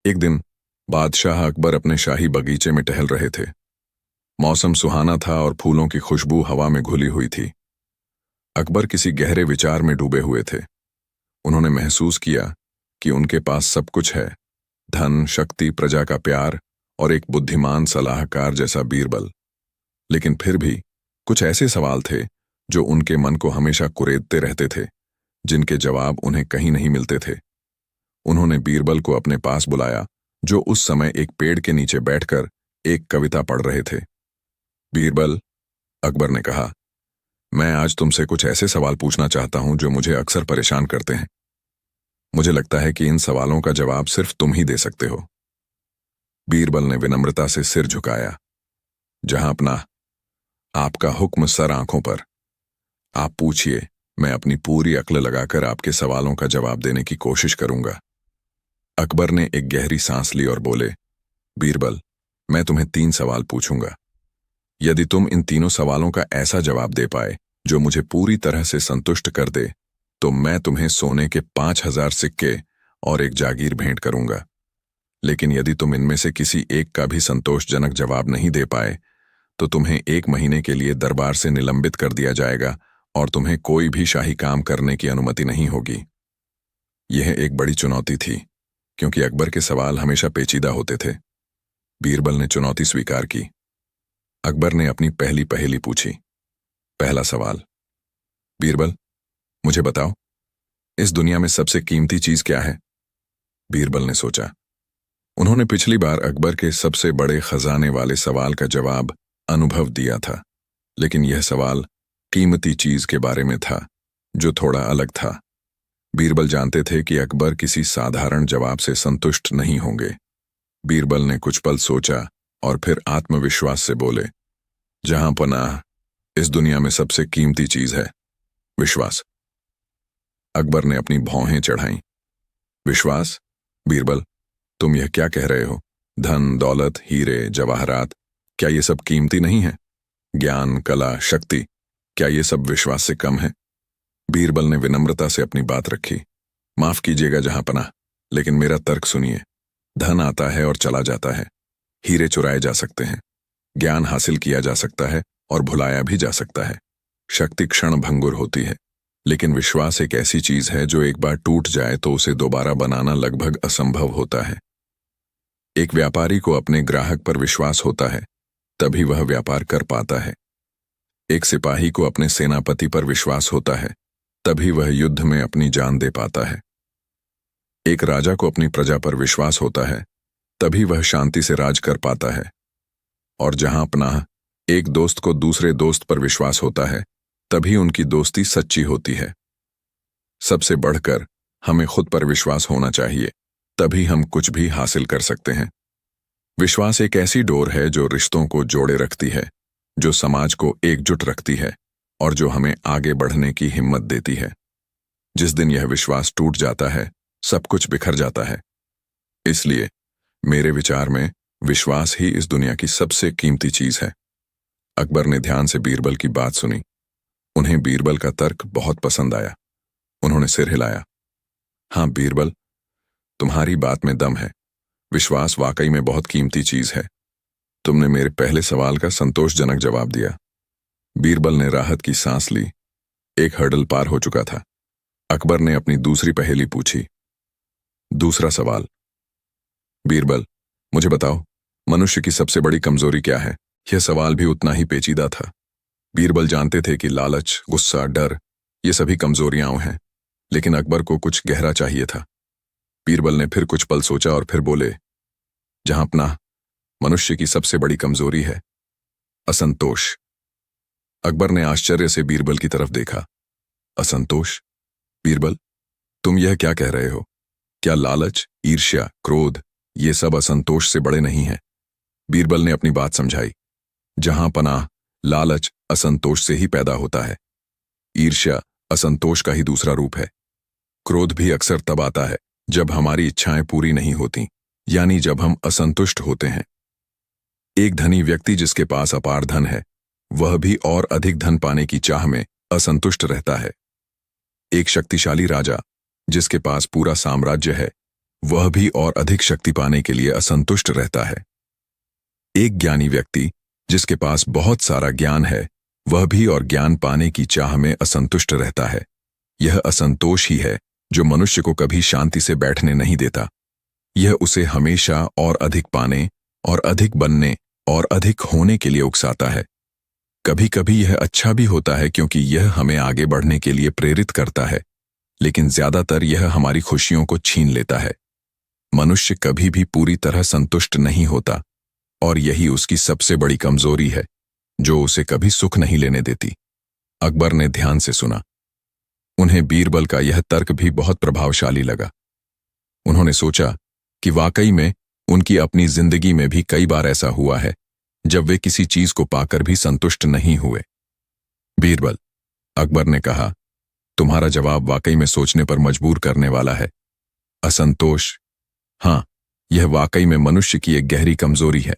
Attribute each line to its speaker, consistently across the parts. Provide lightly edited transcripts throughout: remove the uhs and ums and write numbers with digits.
Speaker 1: एक दिन बादशाह अकबर अपने शाही बगीचे में टहल रहे थे। मौसम सुहाना था और फूलों की खुशबू हवा में घुली हुई थी। अकबर किसी गहरे विचार में डूबे हुए थे। उन्होंने महसूस किया कि उनके पास सब कुछ है, धन, शक्ति, प्रजा का प्यार और एक बुद्धिमान सलाहकार जैसा बीरबल। लेकिन फिर भी कुछ ऐसे सवाल थे जो उनके मन को हमेशा कुरेदते रहते थे, जिनके जवाब उन्हें कहीं नहीं मिलते थे। उन्होंने बीरबल को अपने पास बुलाया, जो उस समय एक पेड़ के नीचे बैठकर एक कविता पढ़ रहे थे। बीरबल, अकबर ने कहा, मैं आज तुमसे कुछ ऐसे सवाल पूछना चाहता हूं जो मुझे अक्सर परेशान करते हैं। मुझे लगता है कि इन सवालों का जवाब सिर्फ तुम ही दे सकते हो। बीरबल ने विनम्रता से सिर झुकाया। जहां अपना, आपका हुक्म सर आंखों पर। आप पूछिए, मैं अपनी पूरी अक्ल लगाकर आपके सवालों का जवाब देने की कोशिश करूंगा। अकबर ने एक गहरी सांस ली और बोले, बीरबल, मैं तुम्हें 3 सवाल पूछूंगा। यदि तुम इन तीनों सवालों का ऐसा जवाब दे पाए जो मुझे पूरी तरह से संतुष्ट कर दे, तो मैं तुम्हें सोने के 5000 सिक्के और एक जागीर भेंट करूंगा। लेकिन यदि तुम इनमें से किसी एक का भी संतोषजनक जवाब नहीं दे पाए, तो तुम्हें 1 महीने के लिए दरबार से निलंबित कर दिया जाएगा और तुम्हें कोई भी शाही काम करने की अनुमति नहीं होगी। यह एक बड़ी चुनौती थी, क्योंकि अकबर के सवाल हमेशा पेचीदा होते थे। बीरबल ने चुनौती स्वीकार की। अकबर ने अपनी पहली पहेली पूछी। पहला सवाल, बीरबल, मुझे बताओ, इस दुनिया में सबसे कीमती चीज क्या है? बीरबल ने सोचा। उन्होंने पिछली बार अकबर के सबसे बड़े खजाने वाले सवाल का जवाब अनुभव दिया था, लेकिन यह सवाल कीमती चीज के बारे में था, जो थोड़ा अलग था। बीरबल जानते थे कि अकबर किसी साधारण जवाब से संतुष्ट नहीं होंगे। बीरबल ने कुछ पल सोचा और फिर आत्मविश्वास से बोले, जहां पनाह, इस दुनिया में सबसे कीमती चीज है विश्वास। अकबर ने अपनी भौहें चढ़ाईं। विश्वास? बीरबल, तुम यह क्या कह रहे हो? धन, दौलत, हीरे, जवाहरात, क्या ये सब कीमती नहीं है? ज्ञान, कला, शक्ति, क्या ये सब विश्वास से कम है? बीरबल ने विनम्रता से अपनी बात रखी। माफ कीजिएगा जहां पनाह, लेकिन मेरा तर्क सुनिए। धन आता है और चला जाता है, हीरे चुराए जा सकते हैं, ज्ञान हासिल किया जा सकता है और भुलाया भी जा सकता है, शक्ति क्षण भंगुर होती है, लेकिन विश्वास एक ऐसी चीज है जो एक बार टूट जाए तो उसे दोबारा बनाना लगभग असंभव होता है। एक व्यापारी को अपने ग्राहक पर विश्वास होता है, तभी वह व्यापार कर पाता है। एक सिपाही को अपने सेनापति पर विश्वास होता है, तभी वह युद्ध में अपनी जान दे पाता है। एक राजा को अपनी प्रजा पर विश्वास होता है, तभी वह शांति से राज कर पाता है। और जहां अपना, एक दोस्त को दूसरे दोस्त पर विश्वास होता है, तभी उनकी दोस्ती सच्ची होती है। सबसे बढ़कर हमें खुद पर विश्वास होना चाहिए, तभी हम कुछ भी हासिल कर सकते हैं। विश्वास एक ऐसी डोर है जो रिश्तों को जोड़े रखती है, जो समाज को एकजुट रखती है और जो हमें आगे बढ़ने की हिम्मत देती है। जिस दिन यह विश्वास टूट जाता है, सब कुछ बिखर जाता है। इसलिए मेरे विचार में विश्वास ही इस दुनिया की सबसे कीमती चीज है। अकबर ने ध्यान से बीरबल की बात सुनी। उन्हें बीरबल का तर्क बहुत पसंद आया। उन्होंने सिर हिलाया। हाँ बीरबल, तुम्हारी बात में दम है। विश्वास वाकई में बहुत कीमती चीज है। तुमने मेरे पहले सवाल का संतोषजनक जवाब दिया। बीरबल ने राहत की सांस ली। एक हर्डल पार हो चुका था। अकबर ने अपनी दूसरी पहेली पूछी। दूसरा सवाल, बीरबल, मुझे बताओ, मनुष्य की सबसे बड़ी कमजोरी क्या है? यह सवाल भी उतना ही पेचीदा था। बीरबल जानते थे कि लालच, गुस्सा, डर, ये सभी कमजोरियां हैं, लेकिन अकबर को कुछ गहरा चाहिए था। बीरबल ने फिर कुछ पल सोचा और फिर बोले, जहां अपना, मनुष्य की सबसे बड़ी कमजोरी है असंतोष। अकबर ने आश्चर्य से बीरबल की तरफ देखा। असंतोष? बीरबल, तुम यह क्या कह रहे हो? क्या लालच, ईर्ष्या, क्रोध, ये सब असंतोष से बड़े नहीं हैं? बीरबल ने अपनी बात समझाई। जहां पनाह, लालच असंतोष से ही पैदा होता है। ईर्ष्या असंतोष का ही दूसरा रूप है। क्रोध भी अक्सर तब आता है जब हमारी इच्छाएं पूरी नहीं होती, यानी जब हम असंतुष्ट होते हैं। एक धनी व्यक्ति जिसके पास अपार धन है, वह भी और अधिक धन पाने की चाह में असंतुष्ट रहता है। एक शक्तिशाली राजा जिसके पास पूरा साम्राज्य है, वह भी और अधिक शक्ति पाने के लिए असंतुष्ट रहता है। एक ज्ञानी व्यक्ति जिसके पास बहुत सारा ज्ञान है, वह भी और ज्ञान पाने की चाह में असंतुष्ट रहता है। यह असंतोष ही है जो मनुष्य को कभी शांति से बैठने नहीं देता। यह उसे हमेशा और अधिक पाने और अधिक बनने और अधिक होने के लिए उकसाता है। कभी कभी यह अच्छा भी होता है क्योंकि यह हमें आगे बढ़ने के लिए प्रेरित करता है, लेकिन ज्यादातर यह हमारी खुशियों को छीन लेता है। मनुष्य कभी भी पूरी तरह संतुष्ट नहीं होता और यही उसकी सबसे बड़ी कमजोरी है जो उसे कभी सुख नहीं लेने देती। अकबर ने ध्यान से सुना। उन्हें बीरबल का यह तर्क भी बहुत प्रभावशाली लगा। उन्होंने सोचा कि वाकई में उनकी अपनी जिंदगी में भी कई बार ऐसा हुआ है जब वे किसी चीज को पाकर भी संतुष्ट नहीं हुए। बीरबल, अकबर ने कहा, तुम्हारा जवाब वाकई में सोचने पर मजबूर करने वाला है। असंतोष, हाँ, यह वाकई में मनुष्य की एक गहरी कमजोरी है।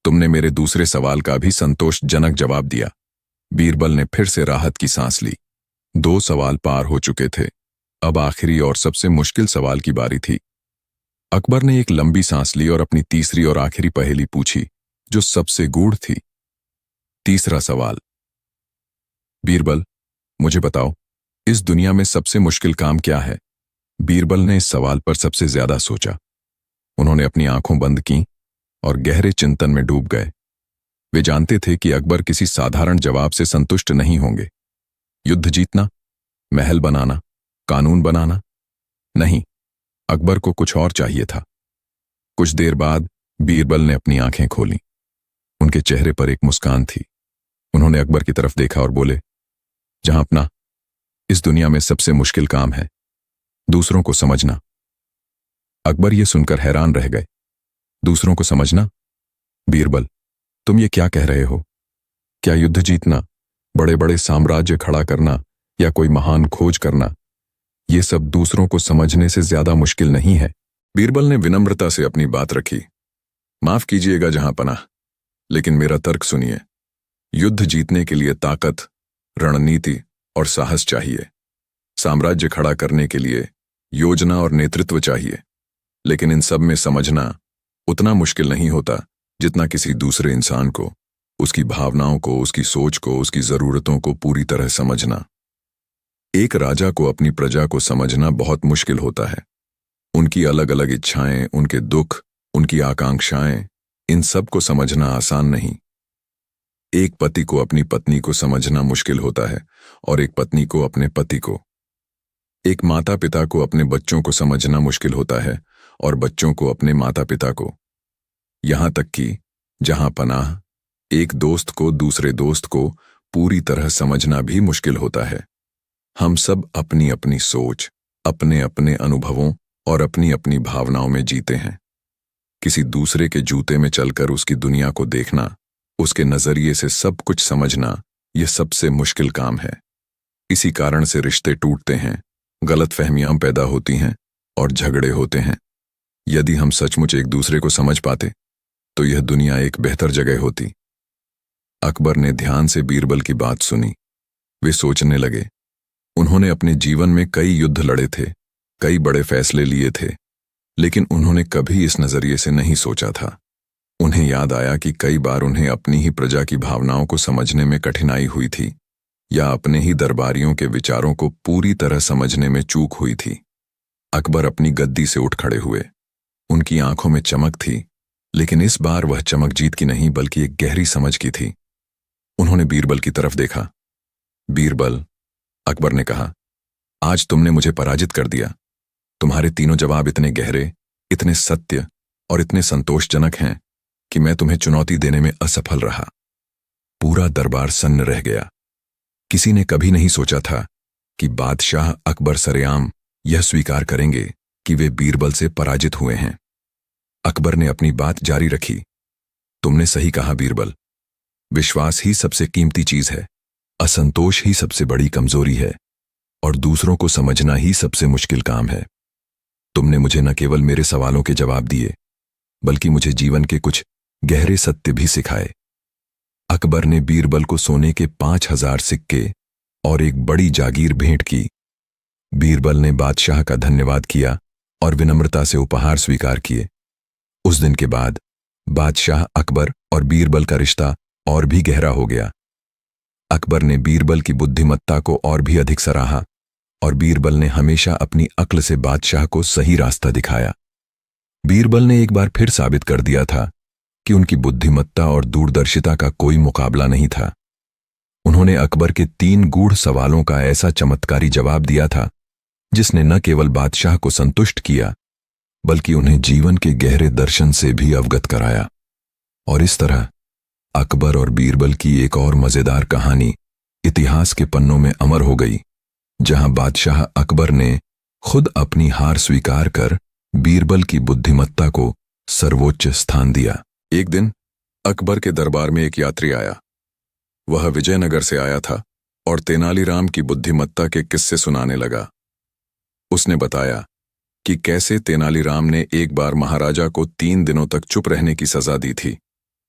Speaker 1: तुमने मेरे दूसरे सवाल का भी संतोषजनक जवाब दिया। बीरबल ने फिर से राहत की सांस ली। 2 सवाल पार हो चुके थे। अब आखिरी और सबसे मुश्किल सवाल की बारी थी। अकबर ने एक लंबी सांस ली और अपनी तीसरी और आखिरी पहेली पूछी, जो सबसे गूढ़ थी। तीसरा सवाल, बीरबल, मुझे बताओ, इस दुनिया में सबसे मुश्किल काम क्या है? बीरबल ने इस सवाल पर सबसे ज्यादा सोचा। उन्होंने अपनी आंखों बंद की और गहरे चिंतन में डूब गए। वे जानते थे कि अकबर किसी साधारण जवाब से संतुष्ट नहीं होंगे। युद्ध जीतना, महल बनाना, कानून बनाना? नहीं, अकबर को कुछ और चाहिए था। कुछ देर बाद बीरबल ने अपनी आंखें खोलीं। उनके चेहरे पर एक मुस्कान थी। उन्होंने अकबर की तरफ देखा और बोले, जहां अपना, इस दुनिया में सबसे मुश्किल काम है दूसरों को समझना। अकबर ये सुनकर हैरान रह गए। दूसरों को समझना? बीरबल, तुम ये क्या कह रहे हो? क्या युद्ध जीतना, बड़े बड़े साम्राज्य खड़ा करना या कोई महान खोज करना, ये सब दूसरों को समझने से ज्यादा मुश्किल नहीं है? बीरबल ने विनम्रता से अपनी बात रखी। माफ कीजिएगा जहां पनाह, लेकिन मेरा तर्क सुनिए। युद्ध जीतने के लिए ताकत, रणनीति और साहस चाहिए। साम्राज्य खड़ा करने के लिए योजना और नेतृत्व चाहिए, लेकिन इन सब में समझना उतना मुश्किल नहीं होता जितना किसी दूसरे इंसान को, उसकी भावनाओं को, उसकी सोच को, उसकी जरूरतों को पूरी तरह समझना। एक राजा को अपनी प्रजा को समझना बहुत मुश्किल होता है। उनकी अलग अलग इच्छाएं, उनके दुख, उनकी आकांक्षाएं, इन सब को समझना आसान नहीं। एक पति को अपनी पत्नी को समझना मुश्किल होता है और एक पत्नी को अपने पति को। एक माता पिता को अपने बच्चों को समझना मुश्किल होता है और बच्चों को अपने माता पिता को। यहां तक कि जहां पनाह, एक दोस्त को दूसरे दोस्त को पूरी तरह समझना भी मुश्किल होता है। हम सब अपनी अपनी सोच, अपने अपने अनुभवों और अपनी अपनी भावनाओं में जीते हैं। किसी दूसरे के जूते में चलकर उसकी दुनिया को देखना, उसके नजरिए से सब कुछ समझना, यह सबसे मुश्किल काम है। इसी कारण से रिश्ते टूटते हैं, गलतफहमियां पैदा होती हैं और झगड़े होते हैं। यदि हम सचमुच एक दूसरे को समझ पाते तो यह दुनिया एक बेहतर जगह होती। अकबर ने ध्यान से बीरबल की बात सुनी। वे सोचने लगे। उन्होंने अपने जीवन में कई युद्ध लड़े थे, कई बड़े फैसले लिए थे, लेकिन उन्होंने कभी इस नजरिए से नहीं सोचा था। उन्हें याद आया कि कई बार उन्हें अपनी ही प्रजा की भावनाओं को समझने में कठिनाई हुई थी या अपने ही दरबारियों के विचारों को पूरी तरह समझने में चूक हुई थी। अकबर अपनी गद्दी से उठ खड़े हुए। उनकी आंखों में चमक थी, लेकिन इस बार वह चमक जीत की नहीं बल्कि एक गहरी समझ की थी। उन्होंने बीरबल की तरफ देखा। बीरबल, अकबर ने कहा, आज तुमने मुझे पराजित कर दिया। तुम्हारे तीनों जवाब इतने गहरे, इतने सत्य और इतने संतोषजनक हैं कि मैं तुम्हें चुनौती देने में असफल रहा। पूरा दरबार सन्न रह गया। किसी ने कभी नहीं सोचा था कि बादशाह अकबर सरेआम यह स्वीकार करेंगे कि वे बीरबल से पराजित हुए हैं। अकबर ने अपनी बात जारी रखी। तुमने सही कहा बीरबल, विश्वास ही सबसे कीमती चीज है, असंतोष ही सबसे बड़ी कमजोरी है और दूसरों को समझना ही सबसे मुश्किल काम है। तुमने मुझे न केवल मेरे सवालों के जवाब दिए, बल्कि मुझे जीवन के कुछ गहरे सत्य भी सिखाए। अकबर ने बीरबल को सोने के 5000 सिक्के और एक बड़ी जागीर भेंट की। बीरबल ने बादशाह का धन्यवाद किया और विनम्रता से उपहार स्वीकार किए। उस दिन के बाद बादशाह अकबर और बीरबल का रिश्ता और भी गहरा हो गया। अकबर ने बीरबल की बुद्धिमत्ता को और भी अधिक सराहा और बीरबल ने हमेशा अपनी अक्ल से बादशाह को सही रास्ता दिखाया। बीरबल ने एक बार फिर साबित कर दिया था कि उनकी बुद्धिमत्ता और दूरदर्शिता का कोई मुकाबला नहीं था। उन्होंने अकबर के 3 गूढ़ सवालों का ऐसा चमत्कारी जवाब दिया था जिसने न केवल बादशाह को संतुष्ट किया बल्कि उन्हें जीवन के गहरे दर्शन से भी अवगत कराया। और इस तरह अकबर और बीरबल की एक और मजेदार कहानी इतिहास के पन्नों में अमर हो गई, जहां बादशाह अकबर ने खुद अपनी हार स्वीकार कर बीरबल की बुद्धिमत्ता को सर्वोच्च स्थान दिया। एक दिन अकबर के दरबार में एक यात्री आया। वह विजयनगर से आया था और तेनालीराम की बुद्धिमत्ता के किस्से सुनाने लगा। उसने बताया कि कैसे तेनालीराम ने एक बार महाराजा को 3 दिनों तक चुप रहने की सजा दी थी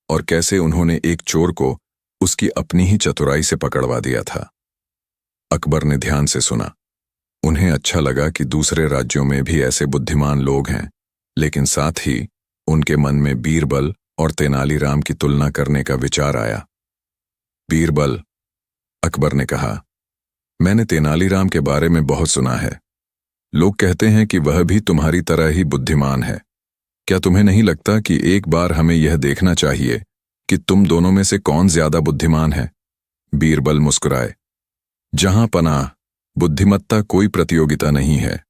Speaker 1: और कैसे उन्होंने एक चोर को उसकी अपनी ही चतुराई से पकड़वा दिया था। अकबर ने ध्यान से सुना। उन्हें अच्छा लगा कि दूसरे राज्यों में भी ऐसे बुद्धिमान लोग हैं, लेकिन साथ ही उनके मन में बीरबल और तेनालीराम की तुलना करने का विचार आया। बीरबल, अकबर ने कहा, मैंने तेनालीराम के बारे में बहुत सुना है। लोग कहते हैं कि वह भी तुम्हारी तरह ही बुद्धिमान है। क्या तुम्हें नहीं लगता कि एक बार हमें यह देखना चाहिए कि तुम दोनों में से कौन ज्यादा बुद्धिमान है? बीरबल मुस्कुराए। जहां पनाह बुद्धिमत्ता कोई प्रतियोगिता नहीं है।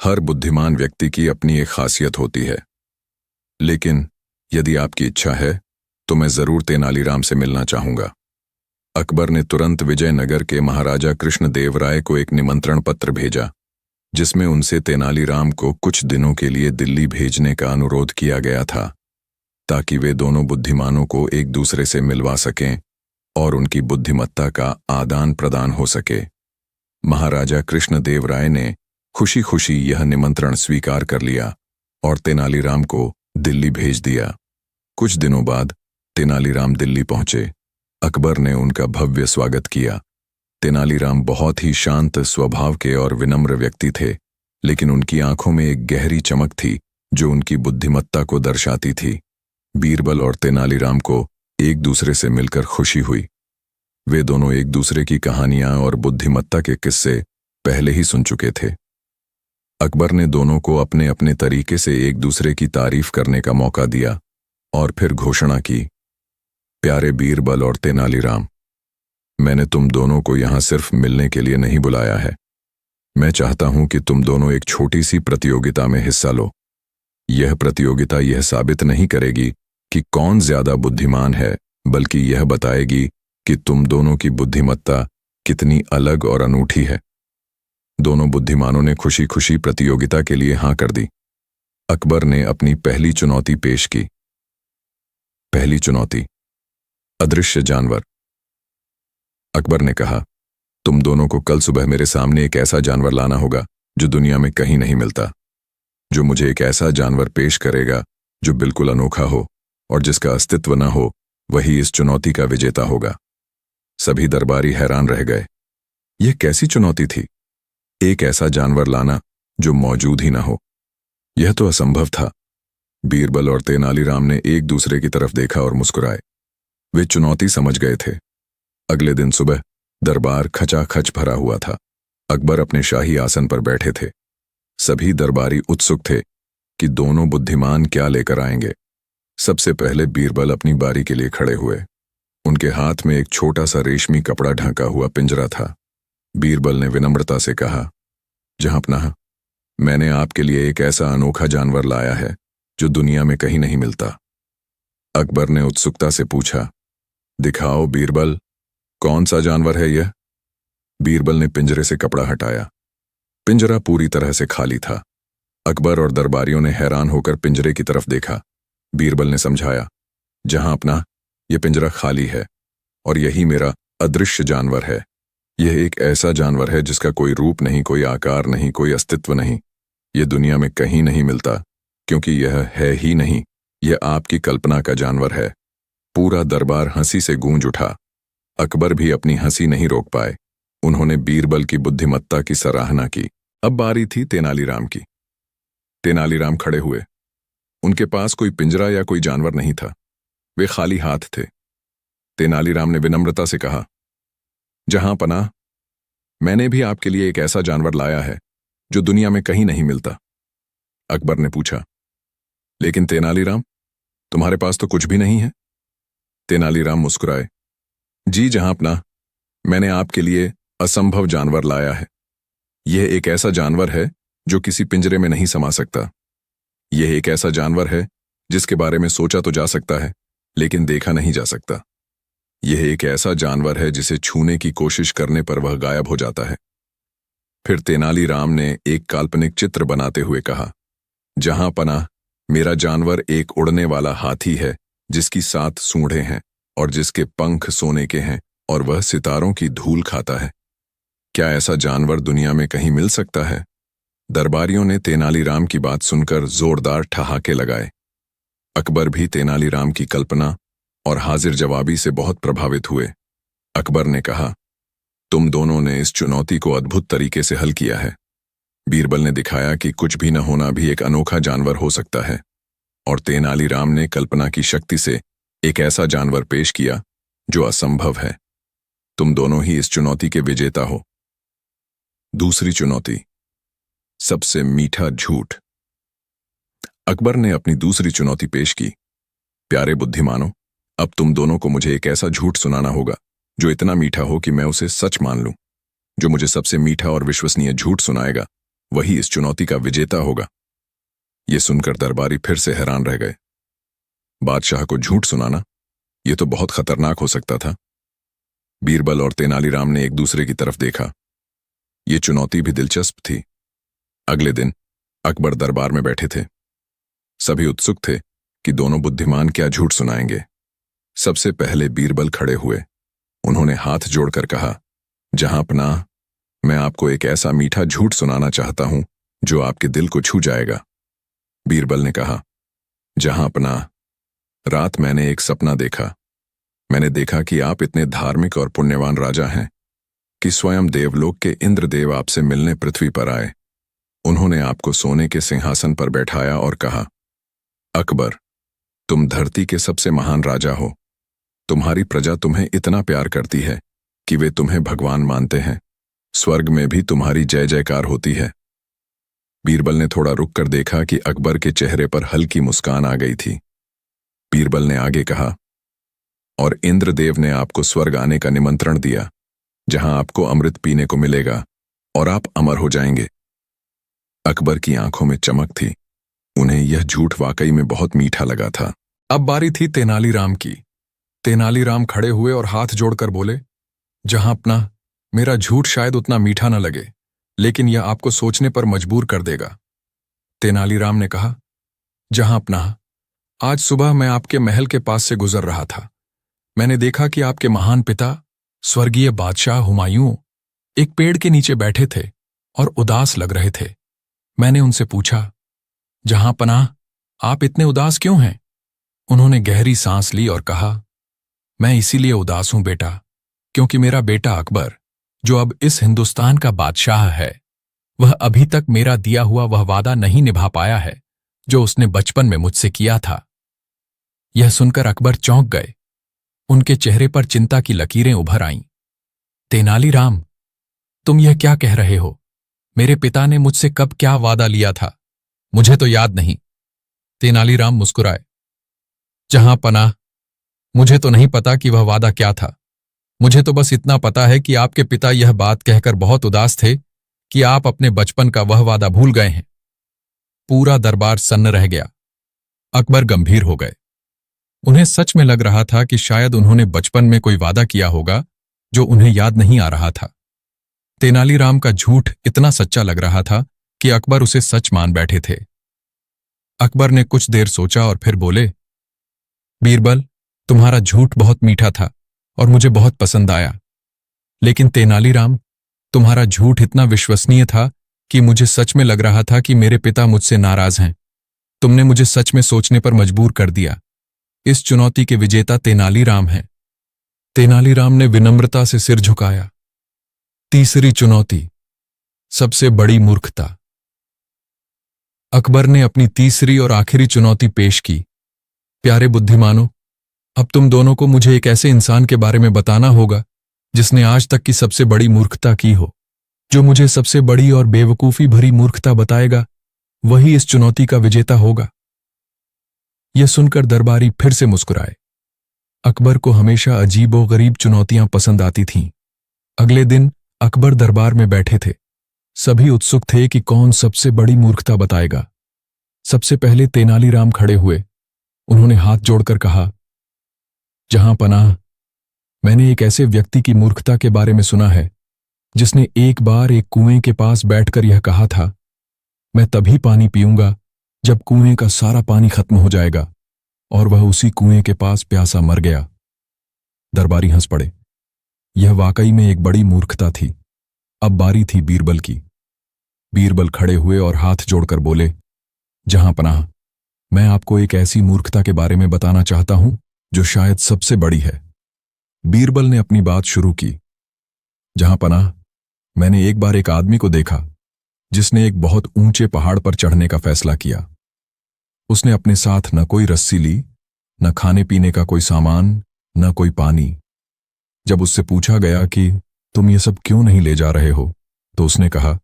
Speaker 1: हर बुद्धिमान व्यक्ति की अपनी एक खासियत होती है। लेकिन यदि आपकी इच्छा है तो मैं जरूर तेनालीराम से मिलना चाहूंगा। अकबर ने तुरंत विजयनगर के महाराजा कृष्णदेव राय को एक निमंत्रण पत्र भेजा, जिसमें उनसे तेनालीराम को कुछ दिनों के लिए दिल्ली भेजने का अनुरोध किया गया था, ताकि वे दोनों बुद्धिमानों को एक दूसरे से मिलवा सकें और उनकी बुद्धिमत्ता का आदान प्रदान हो सके। महाराजा कृष्णदेव राय ने खुशी खुशी यह निमंत्रण स्वीकार कर लिया और तेनालीराम को दिल्ली भेज दिया। कुछ दिनों बाद तेनालीराम दिल्ली पहुंचे। अकबर ने उनका भव्य स्वागत किया। तेनालीराम बहुत ही शांत स्वभाव के और विनम्र व्यक्ति थे, लेकिन उनकी आंखों में एक गहरी चमक थी जो उनकी बुद्धिमत्ता को दर्शाती थी। बीरबल और तेनालीराम को एक दूसरे से मिलकर खुशी हुई। वे दोनों एक दूसरे की कहानियां और बुद्धिमत्ता के किस्से पहले ही सुन चुके थे। अकबर ने दोनों को अपने अपने तरीके से एक दूसरे की तारीफ करने का मौका दिया और फिर घोषणा की, प्यारे बीरबल और तेनालीराम, मैंने तुम दोनों को यहां सिर्फ मिलने के लिए नहीं बुलाया है। मैं चाहता हूं कि तुम दोनों एक छोटी सी प्रतियोगिता में हिस्सा लो। यह प्रतियोगिता यह साबित नहीं करेगी कि कौन ज्यादा बुद्धिमान है, बल्कि यह बताएगी कि तुम दोनों की बुद्धिमत्ता कितनी अलग और अनूठी है। दोनों बुद्धिमानों ने खुशी खुशी प्रतियोगिता के लिए हां कर दी। अकबर ने अपनी पहली चुनौती पेश की। पहली चुनौती, अदृश्य जानवर। अकबर ने कहा, तुम दोनों को कल सुबह मेरे सामने एक ऐसा जानवर लाना होगा जो दुनिया में कहीं नहीं मिलता। जो मुझे एक ऐसा जानवर पेश करेगा जो बिल्कुल अनोखा हो और जिसका अस्तित्व न हो, वही इस चुनौती का विजेता होगा। सभी दरबारी हैरान रह गए। यह कैसी चुनौती थी? एक ऐसा जानवर लाना जो मौजूद ही न हो। यह तो असंभव था। बीरबल और तेनालीराम ने एक दूसरे की तरफ देखा और मुस्कुराए। वे चुनौती समझ गए थे। अगले दिन सुबह दरबार खचाखच भरा हुआ था। अकबर अपने शाही आसन पर बैठे थे। सभी दरबारी उत्सुक थे कि दोनों बुद्धिमान क्या लेकर आएंगे। सबसे पहले बीरबल अपनी बारी के लिए खड़े हुए। उनके हाथ में एक छोटा सा रेशमी कपड़ा ढका हुआ पिंजरा था। बीरबल ने विनम्रता से कहा, जहांपनाह, मैंने आपके लिए एक ऐसा अनोखा जानवर लाया है जो दुनिया में कहीं नहीं मिलता। अकबर ने उत्सुकता से पूछा, दिखाओ बीरबल, कौन सा जानवर है यह? बीरबल ने पिंजरे से कपड़ा हटाया। पिंजरा पूरी तरह से खाली था। अकबर और दरबारियों ने हैरान होकर पिंजरे की तरफ देखा। बीरबल ने समझाया, जहांपनाह, यह पिंजरा खाली है और यही मेरा अदृश्य जानवर है। यह एक ऐसा जानवर है जिसका कोई रूप नहीं, कोई आकार नहीं, कोई अस्तित्व नहीं। यह दुनिया में कहीं नहीं मिलता, क्योंकि यह है ही नहीं। यह आपकी कल्पना का जानवर है। पूरा दरबार हंसी से गूंज उठा। अकबर भी अपनी हंसी नहीं रोक पाए। उन्होंने बीरबल की बुद्धिमत्ता की सराहना की। अब बारी थी तेनालीराम की। तेनालीराम खड़े हुए। उनके पास कोई पिंजरा या कोई जानवर नहीं था, वे खाली हाथ थे। तेनालीराम ने विनम्रता से कहा, जहां पनाह, मैंने भी आपके लिए एक ऐसा जानवर लाया है जो दुनिया में कहीं नहीं मिलता। अकबर ने पूछा, लेकिन तेनालीराम, तुम्हारे पास तो कुछ भी नहीं है। तेनालीराम मुस्कुराए, जी जहां पनाह, मैंने आपके लिए असंभव जानवर लाया है। यह एक ऐसा जानवर है जो किसी पिंजरे में नहीं समा सकता। यह एक ऐसा जानवर है जिसके बारे में सोचा तो जा सकता है, लेकिन देखा नहीं जा सकता। यह एक ऐसा जानवर है जिसे छूने की कोशिश करने पर वह गायब हो जाता है। फिर तेनालीराम ने एक काल्पनिक चित्र बनाते हुए कहा, जहां पनाह, मेरा जानवर एक उड़ने वाला हाथी है जिसकी 7 सूंडें हैं और जिसके पंख सोने के हैं और वह सितारों की धूल खाता है। क्या ऐसा जानवर दुनिया में कहीं मिल सकता है? दरबारियों ने तेनालीराम की बात सुनकर जोरदार ठहाके लगाए। अकबर भी तेनालीराम की कल्पना और हाजिर जवाबी से बहुत प्रभावित हुए। अकबर ने कहा, तुम दोनों ने इस चुनौती को अद्भुत तरीके से हल किया है। बीरबल ने दिखाया कि कुछ भी न होना भी एक अनोखा जानवर हो सकता है, और तेनालीराम ने कल्पना की शक्ति से एक ऐसा जानवर पेश किया जो असंभव है। तुम दोनों ही इस चुनौती के विजेता हो। दूसरी चुनौती, सबसे मीठा झूठ। अकबर ने अपनी दूसरी चुनौती पेश की, प्यारे बुद्धिमानों, अब तुम दोनों को मुझे एक ऐसा झूठ सुनाना होगा जो इतना मीठा हो कि मैं उसे सच मान लूं। जो मुझे सबसे मीठा और विश्वसनीय झूठ सुनाएगा वही इस चुनौती का विजेता होगा। यह सुनकर दरबारी फिर से हैरान रह गए। बादशाह को झूठ सुनाना, यह तो बहुत खतरनाक हो सकता था। बीरबल और तेनालीराम ने एक दूसरे की तरफ देखा। यह चुनौती भी दिलचस्प थी। अगले दिन अकबर दरबार में बैठे थे। सभी उत्सुक थे कि दोनों बुद्धिमान क्या झूठ सुनाएंगे। सबसे पहले बीरबल खड़े हुए। उन्होंने हाथ जोड़कर कहा, जहां पनाह, मैं आपको एक ऐसा मीठा झूठ सुनाना चाहता हूं जो आपके दिल को छू जाएगा। बीरबल ने कहा, जहां पनाह, रात मैंने एक सपना देखा। मैंने देखा कि आप इतने धार्मिक और पुण्यवान राजा हैं कि स्वयं देवलोक के इंद्रदेव आपसे मिलने पृथ्वी पर आए। उन्होंने आपको सोने के सिंहासन पर बैठाया और कहा, अकबर, तुम धरती के सबसे महान राजा हो। तुम्हारी प्रजा तुम्हें इतना प्यार करती है कि वे तुम्हें भगवान मानते हैं। स्वर्ग में भी तुम्हारी जय जयकार होती है। बीरबल ने थोड़ा रुक कर देखा कि अकबर के चेहरे पर हल्की मुस्कान आ गई थी। बीरबल ने आगे कहा, और इंद्रदेव ने आपको स्वर्ग आने का निमंत्रण दिया, जहां आपको अमृत पीने को मिलेगा और आप अमर हो जाएंगे। अकबर की आंखों में चमक थी। उन्हें यह झूठ वाकई में बहुत मीठा लगा था। अब बारी थी तेनालीराम की। तेनालीराम खड़े हुए और हाथ जोड़कर बोले, जहां पनाह, मेरा झूठ शायद उतना मीठा न लगे, लेकिन यह आपको सोचने पर मजबूर कर देगा। तेनालीराम ने कहा, जहां पनाह, आज सुबह मैं आपके महल के पास से गुजर रहा था। मैंने देखा कि आपके महान पिता, स्वर्गीय बादशाह हुमायूं, एक पेड़ के नीचे बैठे थे और उदास लग रहे थे। मैंने उनसे पूछा, जहां पनाह, आप इतने उदास क्यों हैं? उन्होंने गहरी सांस ली और कहा, मैं इसीलिए उदास हूं बेटा, क्योंकि मेरा बेटा अकबर, जो अब इस हिंदुस्तान का बादशाह है, वह अभी तक मेरा दिया हुआ वह वादा नहीं निभा पाया है जो उसने बचपन में मुझसे किया था। यह सुनकर अकबर चौंक गए। उनके चेहरे पर चिंता की लकीरें उभर आईं। तेनालीराम, तुम यह क्या कह रहे हो? मेरे पिता ने मुझसे कब क्या वादा लिया था? मुझे तो याद नहीं। तेनालीराम मुस्कुराए, जहां पनाह, मुझे तो नहीं पता कि वह वादा क्या था। मुझे तो बस इतना पता है कि आपके पिता यह बात कहकर बहुत उदास थे कि आप अपने बचपन का वह वादा भूल गए हैं। पूरा दरबार सन्न रह गया। अकबर गंभीर हो गए। उन्हें सच में लग रहा था कि शायद उन्होंने बचपन में कोई वादा किया होगा जो उन्हें याद नहीं आ रहा था। तेनालीराम का झूठ इतना सच्चा लग रहा था कि अकबर उसे सच मान बैठे थे। अकबर ने कुछ देर सोचा और फिर बोले, बीरबल, तुम्हारा झूठ बहुत मीठा था और मुझे बहुत पसंद आया। लेकिन तेनालीराम, तुम्हारा झूठ इतना विश्वसनीय था कि मुझे सच में लग रहा था कि मेरे पिता मुझसे नाराज हैं। तुमने मुझे सच में सोचने पर मजबूर कर दिया। इस चुनौती के विजेता तेनालीराम हैं। तेनालीराम ने विनम्रता से सिर झुकाया। तीसरी चुनौती, सबसे बड़ी मूर्खता।
Speaker 2: अकबर ने अपनी तीसरी और आखिरी चुनौती पेश की। प्यारे बुद्धिमानों, अब तुम दोनों को मुझे एक ऐसे इंसान के बारे में बताना होगा जिसने आज तक की सबसे बड़ी मूर्खता की हो। जो मुझे सबसे बड़ी और बेवकूफी भरी मूर्खता बताएगा वही इस चुनौती का विजेता होगा। यह सुनकर दरबारी फिर से मुस्कुराए। अकबर को हमेशा अजीबोगरीब चुनौतियां पसंद आती थीं। अगले दिन अकबर दरबार में बैठे थे। सभी उत्सुक थे कि कौन सबसे बड़ी मूर्खता बताएगा। सबसे पहले तेनालीराम खड़े हुए। उन्होंने हाथ जोड़कर कहा, जहां पनाह, मैंने एक ऐसे व्यक्ति की मूर्खता के बारे में सुना है जिसने एक बार एक कुएं के पास बैठकर यह कहा था, मैं तभी पानी पीऊंगा जब कुएं का सारा पानी खत्म हो जाएगा, और वह उसी कुएं के पास प्यासा मर गया। दरबारी हंस पड़े। यह वाकई में एक बड़ी मूर्खता थी। अब बारी थी बीरबल की। बीरबल खड़े हुए और हाथ जोड़कर बोले, जहां पनाह, मैं आपको एक ऐसी मूर्खता के बारे में बताना चाहता हूं जो शायद सबसे बड़ी है। बीरबल ने अपनी बात शुरू की। जहां पनाह, मैंने एक बार एक आदमी को देखा जिसने एक बहुत ऊंचे पहाड़ पर चढ़ने का फैसला किया। उसने अपने साथ न कोई रस्सी ली, न खाने पीने का कोई सामान, न कोई पानी। जब उससे पूछा गया कि तुम ये सब क्यों नहीं ले जा रहे हो, तो उसने कहा,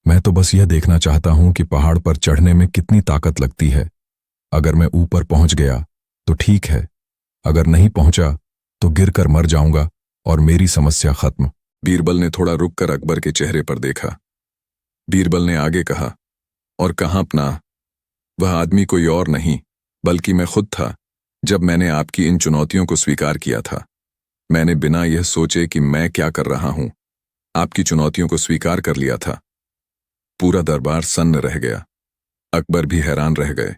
Speaker 2: मैं तो बस यह देखना चाहता हूं कि पहाड़ पर चढ़ने में कितनी ताकत लगती है। अगर मैं ऊपर पहुंच गया तो ठीक है, अगर नहीं पहुंचा तो गिरकर मर जाऊंगा और मेरी समस्या खत्म। बीरबल ने थोड़ा रुककर अकबर के चेहरे पर देखा। बीरबल ने आगे कहा, और कहां पनाह, वह आदमी कोई और नहीं बल्कि मैं खुद था। जब मैंने आपकी इन चुनौतियों को स्वीकार किया था, मैंने बिना यह सोचे कि मैं क्या कर रहा हूं, आपकी चुनौतियों को स्वीकार कर लिया था। पूरा दरबार सन्न रह गया। अकबर भी हैरान रह गए।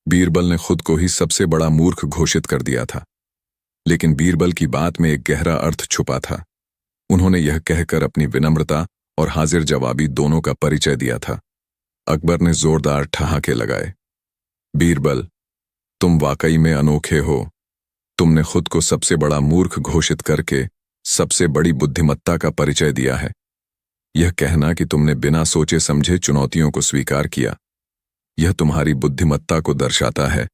Speaker 2: बीरबल ने खुद को ही सबसे बड़ा मूर्ख घोषित कर दिया था, लेकिन बीरबल की बात में एक गहरा अर्थ छुपा था। उन्होंने यह कहकर अपनी विनम्रता और हाजिर जवाबी दोनों का परिचय दिया था। अकबर ने जोरदार ठहाके लगाए। बीरबल, तुम वाकई में अनोखे हो। तुमने खुद को सबसे बड़ा मूर्ख घोषित करके सबसे बड़ी बुद्धिमत्ता का परिचय दिया है। यह कहना कि तुमने बिना सोचे समझे चुनौतियों को स्वीकार किया, यह तुम्हारी बुद्धिमत्ता को दर्शाता है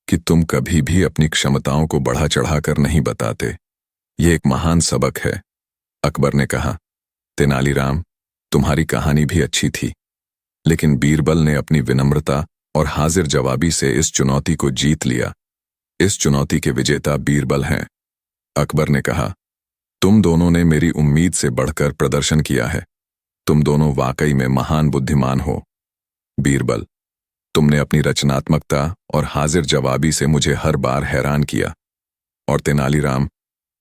Speaker 2: कि तुम कभी भी अपनी क्षमताओं को बढ़ा चढ़ाकर नहीं बताते। यह एक महान सबक है। अकबर ने कहा, तेनालीराम, तुम्हारी कहानी भी अच्छी थी, लेकिन बीरबल ने अपनी विनम्रता और हाजिर जवाबी से इस चुनौती को जीत लिया। इस चुनौती के विजेता बीरबल हैं। अकबर ने कहा, तुम दोनों ने मेरी उम्मीद से बढ़कर प्रदर्शन किया है। तुम दोनों वाकई में महान बुद्धिमान हो। बीरबल, तुमने अपनी रचनात्मकता और हाजिर जवाबी से मुझे हर बार हैरान किया। और तेनालीराम,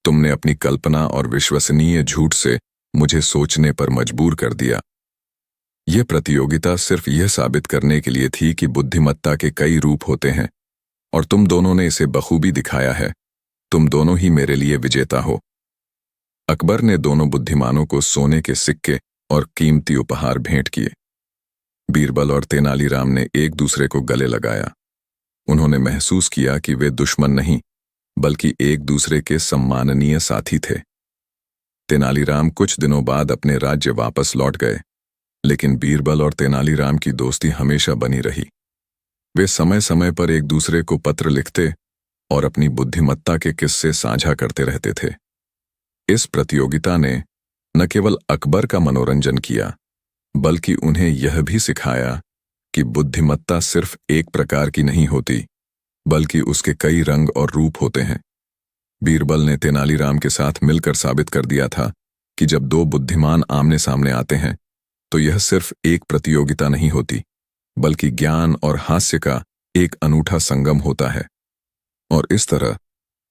Speaker 2: तुमने अपनी कल्पना और विश्वसनीय झूठ से मुझे सोचने पर मजबूर कर दिया। यह प्रतियोगिता सिर्फ यह साबित करने के लिए थी कि बुद्धिमत्ता के कई रूप होते हैं, और तुम दोनों ने इसे बखूबी दिखाया है। तुम दोनों ही मेरे लिए विजेता हो। अकबर ने दोनों बुद्धिमानों को सोने के सिक्के और कीमती उपहार भेंट किए। बीरबल और तेनालीराम ने एक दूसरे को गले लगाया। उन्होंने महसूस किया कि वे दुश्मन नहीं, बल्कि एक दूसरे के सम्माननीय साथी थे। तेनालीराम कुछ दिनों बाद अपने राज्य वापस लौट गए, लेकिन बीरबल और तेनालीराम की दोस्ती हमेशा बनी रही। वे समय समय पर एक दूसरे को पत्र लिखते और अपनी बुद्धिमत्ता के किस्से साझा करते रहते थे। इस प्रतियोगिता ने न केवल अकबर का मनोरंजन किया, बल्कि उन्हें यह भी सिखाया कि बुद्धिमत्ता सिर्फ एक प्रकार की नहीं होती, बल्कि उसके कई रंग और रूप होते हैं। बीरबल ने तेनालीराम के साथ मिलकर साबित कर दिया था कि जब दो बुद्धिमान आमने सामने आते हैं तो यह सिर्फ एक प्रतियोगिता नहीं होती, बल्कि ज्ञान और हास्य का एक अनूठा संगम होता है। और इस तरह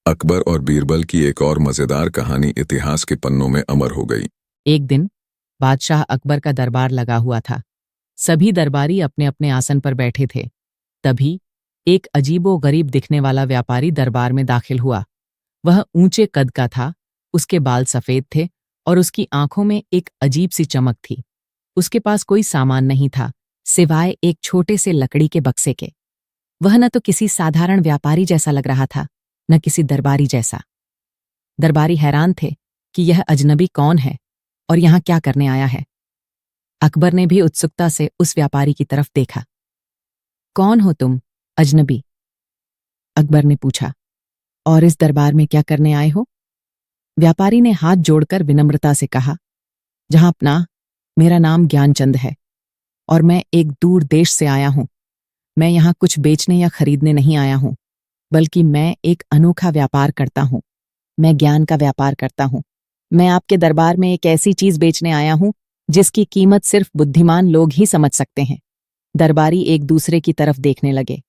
Speaker 2: अकबर और बीरबल की एक और मजेदार कहानी इतिहास के पन्नों में अमर हो गई।
Speaker 3: एक दिन बादशाह अकबर का दरबार लगा हुआ था। सभी दरबारी अपने अपने आसन पर बैठे थे। तभी एक अजीबो गरीब दिखने वाला व्यापारी दरबार में दाखिल हुआ। वह ऊंचे कद का था, उसके बाल सफेद थे और उसकी आंखों में एक अजीब सी चमक थी। उसके पास कोई सामान नहीं था सिवाय एक छोटे से लकड़ी के बक्से के। वह न तो किसी साधारण व्यापारी जैसा लग रहा था, न किसी दरबारी जैसा। दरबारी हैरान थे कि यह अजनबी कौन है और यहां क्या करने आया है। अकबर ने भी उत्सुकता से उस व्यापारी की तरफ देखा। कौन हो तुम, अजनबी? अकबर ने पूछा। और इस दरबार में क्या करने आए हो? व्यापारी ने हाथ जोड़कर विनम्रता से कहा, जहां अपना, मेरा नाम ज्ञानचंद है और मैं एक दूर देश से आया हूं। मैं यहां कुछ बेचने या खरीदने नहीं आया हूं, बल्कि मैं एक अनोखा व्यापार करता हूं। मैं ज्ञान का व्यापार करता हूं। मैं आपके दरबार में एक ऐसी चीज बेचने आया हूं जिसकी कीमत सिर्फ बुद्धिमान लोग ही समझ सकते हैं। दरबारी एक दूसरे की तरफ देखने लगे।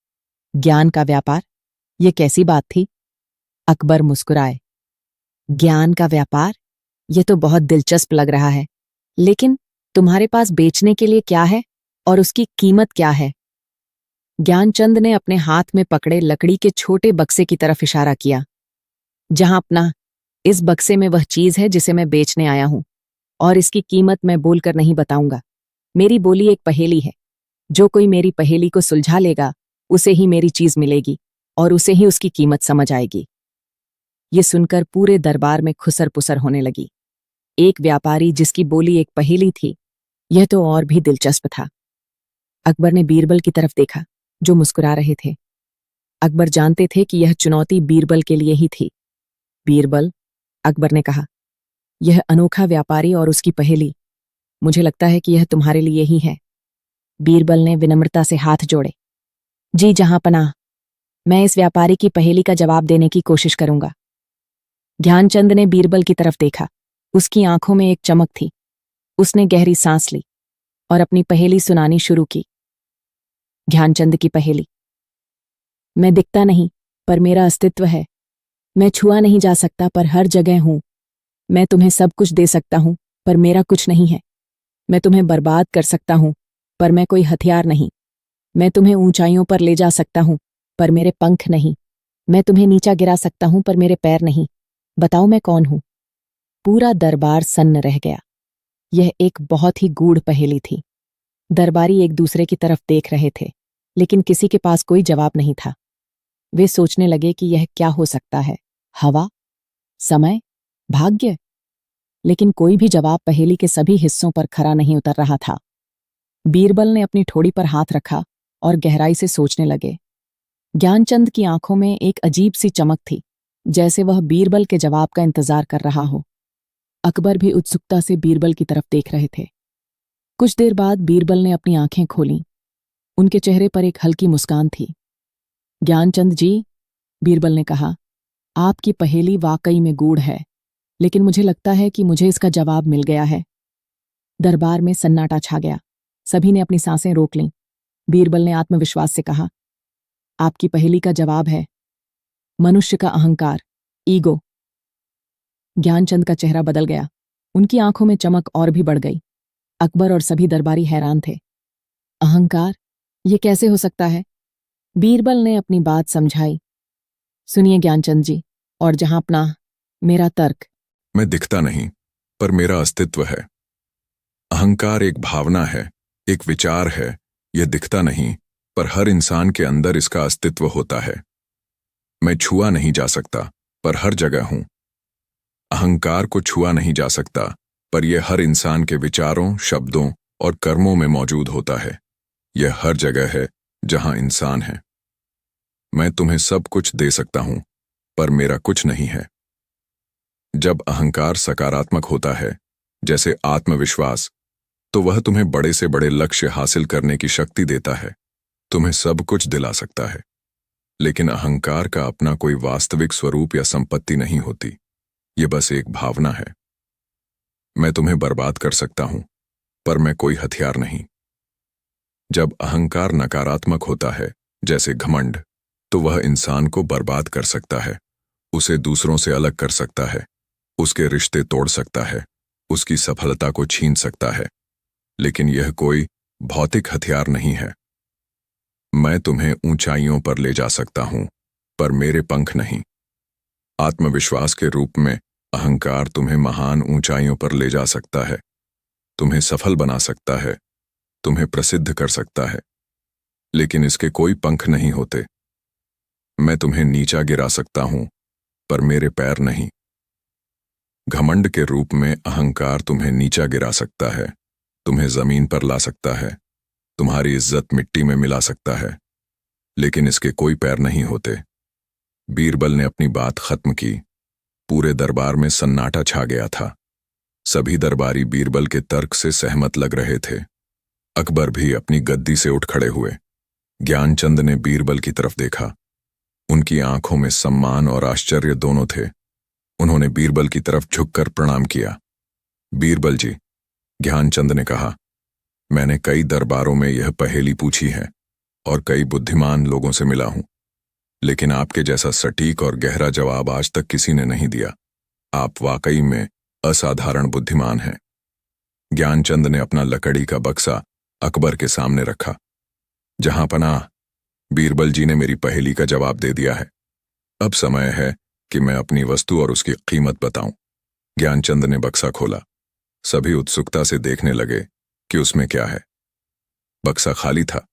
Speaker 3: ज्ञान का व्यापार? ये कैसी बात थी? अकबर मुस्कुराए। ज्ञान का व्यापार? ये तो बहुत दिलचस्प लग रहा है, लेकिन तुम्हारे पास बेचने के लिए क्या है और उसकी कीमत क्या है? ज्ञानचंद ने अपने हाथ में पकड़े लकड़ी के छोटे बक्से की तरफ इशारा किया। जहां अपना, इस बक्से में वह चीज है जिसे मैं बेचने आया हूं, और इसकी कीमत मैं बोलकर नहीं बताऊंगा। मेरी बोली एक पहेली है। जो कोई मेरी पहेली को सुलझा लेगा, उसे ही मेरी चीज मिलेगी और उसे ही उसकी कीमत समझ आएगी। ये सुनकर पूरे दरबार में खुसर पुसर होने लगी। एक व्यापारी जिसकी बोली एक पहेली थी, यह तो और भी दिलचस्प था। अकबर ने बीरबल की तरफ देखा, जो मुस्कुरा रहे थे। अकबर जानते थे कि यह चुनौती बीरबल के लिए ही थी। बीरबल, अकबर ने कहा, यह अनोखा व्यापारी और उसकी पहेली, मुझे लगता है कि यह तुम्हारे लिए ही है। बीरबल ने विनम्रता से हाथ जोड़े। जी जहां पनाह, मैं इस व्यापारी की पहेली का जवाब देने की कोशिश करूंगा। ध्यानचंद ने बीरबल की तरफ देखा। उसकी आंखों में एक चमक थी। उसने गहरी सांस ली और अपनी पहेली सुनानी शुरू की। ध्यानचंद की पहेली। मैं दिखता नहीं, पर मेरा अस्तित्व है। मैं छुआ नहीं जा सकता, पर हर जगह हूं। मैं तुम्हें सब कुछ दे सकता हूं, पर मेरा कुछ नहीं है। मैं तुम्हें बर्बाद कर सकता हूं, पर मैं कोई हथियार नहीं। मैं तुम्हें ऊंचाइयों पर ले जा सकता हूं, पर मेरे पंख नहीं। मैं तुम्हें नीचा गिरा सकता हूं, पर मेरे पैर नहीं। बताओ मैं कौन हूं? पूरा दरबार सन्न रह गया। यह एक बहुत ही गूढ़ पहेली थी। दरबारी एक दूसरे की तरफ देख रहे थे, लेकिन किसी के पास कोई जवाब नहीं था। वे सोचने लगे कि यह क्या हो सकता है, हवा, समय, भाग्य? लेकिन कोई भी जवाब पहेली के सभी हिस्सों पर खरा नहीं उतर रहा था। बीरबल ने अपनी ठोड़ी पर हाथ रखा और गहराई से सोचने लगे। ज्ञानचंद की आंखों में एक अजीब सी चमक थी, जैसे वह बीरबल के जवाब का इंतजार कर रहा हो। अकबर भी उत्सुकता से बीरबल की तरफ देख रहे थे। कुछ देर बाद बीरबल ने अपनी आंखें खोलीं। उनके चेहरे पर एक हल्की मुस्कान थी। ज्ञानचंद जी, बीरबल ने कहा, आपकी पहेली वाकई में गूढ़ है, लेकिन मुझे लगता है कि मुझे इसका जवाब मिल गया है। दरबार में सन्नाटा छा गया। सभी ने अपनी सांसें रोक लीं। बीरबल ने आत्मविश्वास से कहा, आपकी पहेली का जवाब है मनुष्य का अहंकार, ईगो। ज्ञानचंद का चेहरा बदल गया। उनकी आंखों में चमक और भी बढ़ गई। अकबर और सभी दरबारी हैरान थे। अहंकार? ये कैसे हो सकता है? बीरबल ने अपनी बात समझाई। सुनिए ज्ञानचंद जी, और जहां अपना, मेरा तर्क।
Speaker 1: मैं दिखता नहीं, पर मेरा अस्तित्व है। अहंकार एक भावना है, एक विचार है। यह दिखता नहीं, पर हर इंसान के अंदर इसका अस्तित्व होता है। मैं छुआ नहीं जा सकता, पर हर जगह हूं। अहंकार को छुआ नहीं जा सकता, पर यह हर इंसान के विचारों, शब्दों और कर्मों में मौजूद होता है। यह हर जगह है जहां इंसान है। मैं तुम्हें सब कुछ दे सकता हूं, पर मेरा कुछ नहीं है। जब अहंकार सकारात्मक होता है, जैसे आत्मविश्वास, तो वह तुम्हें बड़े से बड़े लक्ष्य हासिल करने की शक्ति देता है, तुम्हें सब कुछ दिला सकता है। लेकिन अहंकार का अपना कोई वास्तविक स्वरूप या संपत्ति नहीं होती। ये बस एक भावना है। मैं तुम्हें बर्बाद कर सकता हूं, पर मैं कोई हथियार नहीं। जब अहंकार नकारात्मक होता है, जैसे घमंड, तो वह इंसान को बर्बाद कर सकता है, उसे दूसरों से अलग कर सकता है, उसके रिश्ते तोड़ सकता है, उसकी सफलता को छीन सकता है। लेकिन यह कोई भौतिक हथियार नहीं है। मैं तुम्हें ऊंचाइयों पर ले जा सकता हूं, पर मेरे पंख नहीं। आत्मविश्वास के रूप में अहंकार तुम्हें महान ऊंचाइयों पर ले जा सकता है, तुम्हें सफल बना सकता है, तुम्हें प्रसिद्ध कर सकता है, लेकिन इसके कोई पंख नहीं होते। मैं तुम्हें नीचा गिरा सकता हूं, पर मेरे पैर नहीं। घमंड के रूप में अहंकार तुम्हें नीचा गिरा सकता है, तुम्हें जमीन पर ला सकता है, तुम्हारी इज्जत मिट्टी में मिला सकता है, लेकिन इसके कोई पैर नहीं होते। बीरबल ने अपनी बात खत्म की। पूरे दरबार में सन्नाटा छा गया था। सभी दरबारी बीरबल के तर्क से सहमत लग रहे थे। अकबर भी अपनी गद्दी से उठ खड़े हुए। ज्ञानचंद ने बीरबल की तरफ देखा। उनकी आंखों में सम्मान और आश्चर्य दोनों थे। उन्होंने बीरबल की तरफ झुककर प्रणाम किया। बीरबल जी, ज्ञानचंद ने कहा, मैंने कई दरबारों में यह पहेली पूछी है और कई बुद्धिमान लोगों से मिला हूं, लेकिन आपके जैसा सटीक और गहरा जवाब आज तक किसी ने नहीं दिया। आप वाकई में असाधारण बुद्धिमान हैं। ज्ञानचंद ने अपना लकड़ी का बक्सा अकबर के सामने रखा। जहां पनाह, बीरबल जी ने मेरी पहेली का जवाब दे दिया है। अब समय है कि मैं अपनी वस्तु और उसकी कीमत बताऊं। ज्ञानचंद ने बक्सा खोला। सभी उत्सुकता से देखने लगे कि उसमें क्या है। बक्सा खाली था।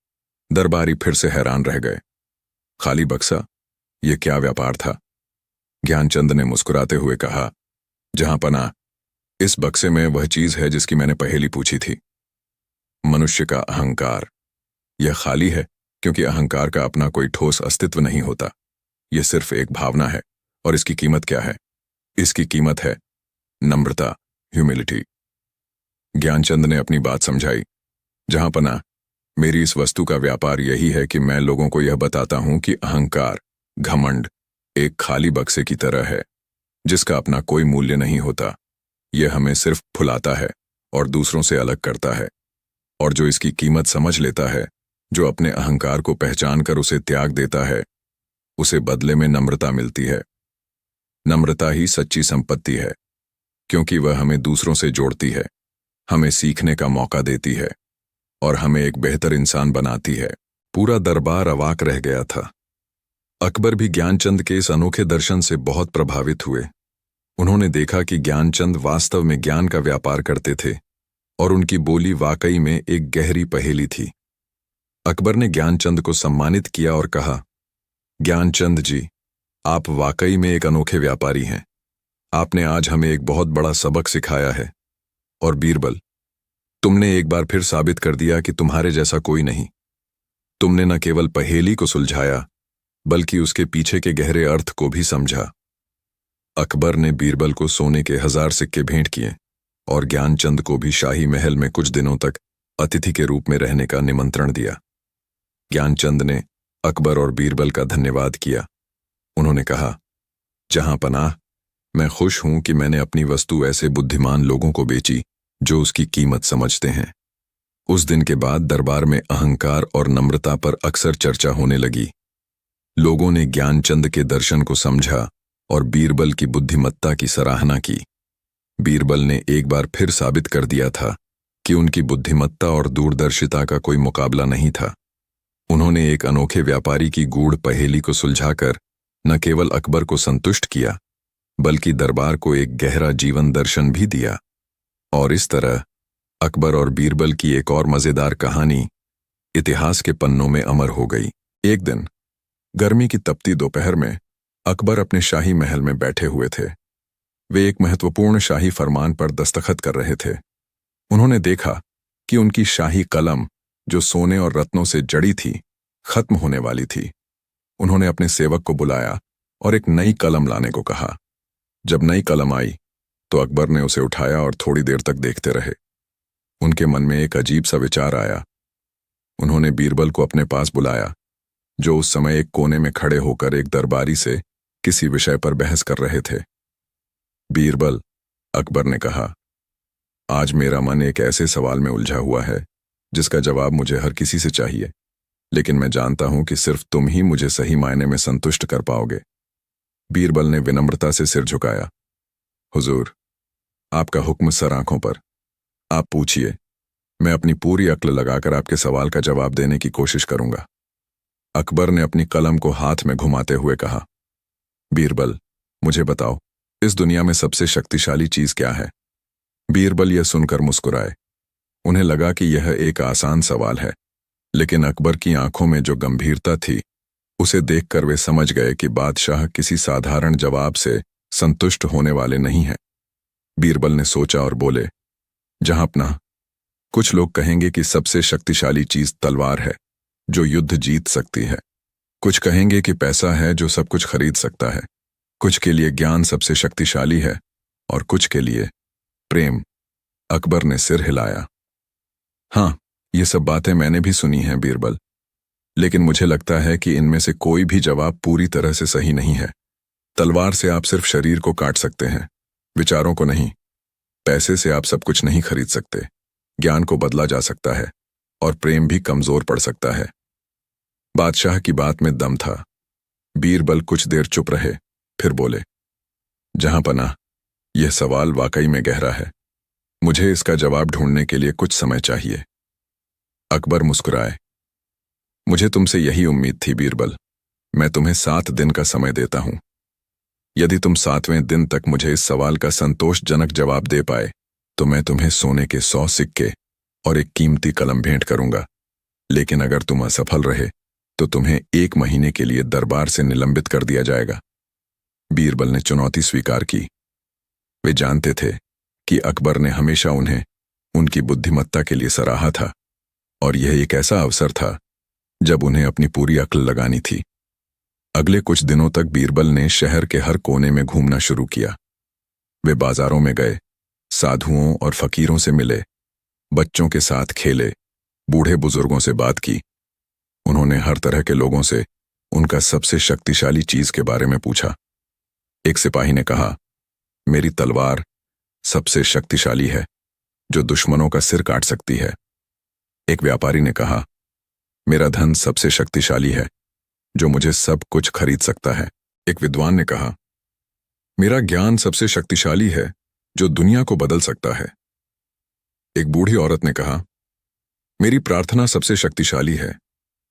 Speaker 1: दरबारी फिर से हैरान रह गए। खाली बक्सा, यह क्या व्यापार था? ज्ञानचंद ने मुस्कुराते हुए कहा, जहां पनाह, इस बक्से में वह चीज है जिसकी मैंने पहेली पूछी थी। मनुष्य का अहंकार। यह खाली है क्योंकि अहंकार का अपना कोई ठोस अस्तित्व नहीं होता। यह सिर्फ एक भावना है। और इसकी कीमत क्या है? इसकी कीमत है नम्रता, ह्यूमिलिटी। ज्ञानचंद ने अपनी बात समझाई। जहां पनाह, मेरी इस वस्तु का व्यापार यही है कि मैं लोगों को यह बताता हूं कि अहंकार, घमंड एक खाली बक्से की तरह है जिसका अपना कोई मूल्य नहीं होता। यह हमें सिर्फ फुलाता है और दूसरों से अलग करता है। और जो इसकी कीमत समझ लेता है, जो अपने अहंकार को पहचान कर उसे त्याग देता है, उसे बदले में नम्रता मिलती है। नम्रता ही सच्ची संपत्ति है, क्योंकि वह हमें दूसरों से जोड़ती है, हमें सीखने का मौका देती है और हमें एक बेहतर इंसान बनाती है। पूरा दरबार अवाक रह गया था। अकबर भी ज्ञानचंद के इस अनोखे दर्शन से बहुत प्रभावित हुए। उन्होंने देखा कि ज्ञानचंद वास्तव में ज्ञान का व्यापार करते थे और उनकी बोली वाकई में एक गहरी पहेली थी। अकबर ने ज्ञानचंद को सम्मानित किया और कहा, ज्ञानचंद जी, आप वाकई में एक अनोखे व्यापारी हैं। आपने आज हमें एक बहुत बड़ा सबक सिखाया है। और बीरबल, तुमने एक बार फिर साबित कर दिया कि तुम्हारे जैसा कोई नहीं। तुमने न केवल पहेली को सुलझाया, बल्कि उसके पीछे के गहरे अर्थ को भी समझा। अकबर ने बीरबल को सोने के 1000 सिक्के भेंट किए और ज्ञानचंद को भी शाही महल में कुछ दिनों तक अतिथि के रूप में रहने का निमंत्रण दिया। ज्ञानचंद ने अकबर और बीरबल का धन्यवाद किया। उन्होंने कहा, जहां पनाह, मैं खुश हूं कि मैंने अपनी वस्तु ऐसे बुद्धिमान लोगों को बेची जो उसकी कीमत समझते हैं। उस दिन के बाद दरबार में अहंकार और नम्रता पर अक्सर चर्चा होने लगी। लोगों ने ज्ञानचंद के दर्शन को समझा और बीरबल की बुद्धिमत्ता की सराहना की। बीरबल ने एक बार फिर साबित कर दिया था कि उनकी बुद्धिमत्ता और दूरदर्शिता का कोई मुकाबला नहीं था। उन्होंने एक अनोखे व्यापारी की गूढ़ पहेली को सुलझाकर न केवल अकबर को संतुष्ट किया, बल्कि दरबार को एक गहरा जीवन दर्शन भी दिया। और इस तरह अकबर और बीरबल की एक और मजेदार कहानी इतिहास के पन्नों में अमर हो गई। एक दिन गर्मी की तपती दोपहर में अकबर अपने शाही महल में बैठे हुए थे। वे एक महत्वपूर्ण शाही फरमान पर दस्तखत कर रहे थे। उन्होंने देखा कि उनकी शाही कलम, जो सोने और रत्नों से जड़ी थी, खत्म होने वाली थी। उन्होंने अपने सेवक को बुलाया और एक नई कलम लाने को कहा। जब नई कलम आई तो अकबर ने उसे उठाया और थोड़ी देर तक देखते रहे। उनके मन में एक अजीब सा विचार आया। उन्होंने बीरबल को अपने पास बुलाया, जो उस समय एक कोने में खड़े होकर एक दरबारी से किसी विषय पर बहस कर रहे थे। बीरबल, अकबर ने कहा, आज मेरा मन एक ऐसे सवाल में उलझा हुआ है जिसका जवाब मुझे हर किसी से चाहिए, लेकिन मैं जानता हूं कि सिर्फ तुम ही मुझे सही मायने में संतुष्ट कर पाओगे। बीरबल ने विनम्रता से सिर झुकाया। हुजूर, आपका हुक्म सर आंखों पर। आप पूछिए, मैं अपनी पूरी अक्ल लगाकर आपके सवाल का जवाब देने की कोशिश करूंगा। अकबर ने अपनी कलम को हाथ में घुमाते हुए कहा, बीरबल, मुझे बताओ, इस दुनिया में सबसे शक्तिशाली चीज क्या है? बीरबल यह सुनकर मुस्कुराए। उन्हें लगा कि यह एक आसान सवाल है, लेकिन अकबर की आंखों में जो गंभीरता थी, उसे देखकर वे समझ गए कि बादशाह किसी साधारण जवाब से संतुष्ट होने वाले नहीं हैं। बीरबल ने सोचा और बोले, जहां अपना, कुछ लोग कहेंगे कि सबसे शक्तिशाली चीज तलवार है, जो युद्ध जीत सकती है, कुछ कहेंगे कि पैसा है जो सब कुछ खरीद सकता है, कुछ के लिए ज्ञान सबसे शक्तिशाली है और कुछ के लिए प्रेम। अकबर ने सिर हिलाया। हाँ, ये सब बातें मैंने भी सुनी हैं बीरबल, लेकिन मुझे लगता है कि इनमें से कोई भी जवाब पूरी तरह से सही नहीं है। तलवार से आप सिर्फ शरीर को काट सकते हैं, विचारों को नहीं। पैसे से आप सब कुछ नहीं खरीद सकते, ज्ञान को बदला जा सकता है और प्रेम भी कमजोर पड़ सकता है। बादशाह की बात में दम था। बीरबल कुछ देर चुप रहे, फिर बोले, जहां पनाह, यह सवाल वाकई में गहरा है। मुझे इसका जवाब ढूंढने के लिए कुछ समय चाहिए। अकबर मुस्कुराए। मुझे तुमसे यही उम्मीद थी बीरबल। मैं तुम्हें 7 दिन का समय देता हूं। यदि तुम 7वें दिन तक मुझे इस सवाल का संतोषजनक जवाब दे पाए तो मैं तुम्हें सोने के 100 सिक्के और एक कीमती कलम भेंट करूंगा। लेकिन अगर तुम असफल रहे तो तुम्हें 1 महीने के लिए दरबार से निलंबित कर दिया जाएगा। बीरबल ने चुनौती स्वीकार की। वे जानते थे कि अकबर ने हमेशा उन्हें उनकी बुद्धिमत्ता के लिए सराहा था और यह एक ऐसा अवसर था जब उन्हें अपनी पूरी अक्ल लगानी थी। अगले कुछ दिनों तक बीरबल ने शहर के हर कोने में घूमना शुरू किया। वे बाजारों में गए, साधुओं और फकीरों से मिले, बच्चों के साथ खेले, बूढ़े बुजुर्गों से बात की। उन्होंने हर तरह के लोगों से उनका सबसे शक्तिशाली चीज के बारे में पूछा। एक सिपाही ने कहा, मेरी तलवार सबसे शक्तिशाली है, जो दुश्मनों का सिर काट सकती है। एक व्यापारी ने कहा, मेरा धन सबसे शक्तिशाली है, जो मुझे सब कुछ खरीद सकता है। एक विद्वान ने कहा, मेरा ज्ञान सबसे शक्तिशाली है, जो दुनिया को बदल सकता है। एक बूढ़ी औरत ने कहा, मेरी प्रार्थना सबसे शक्तिशाली है,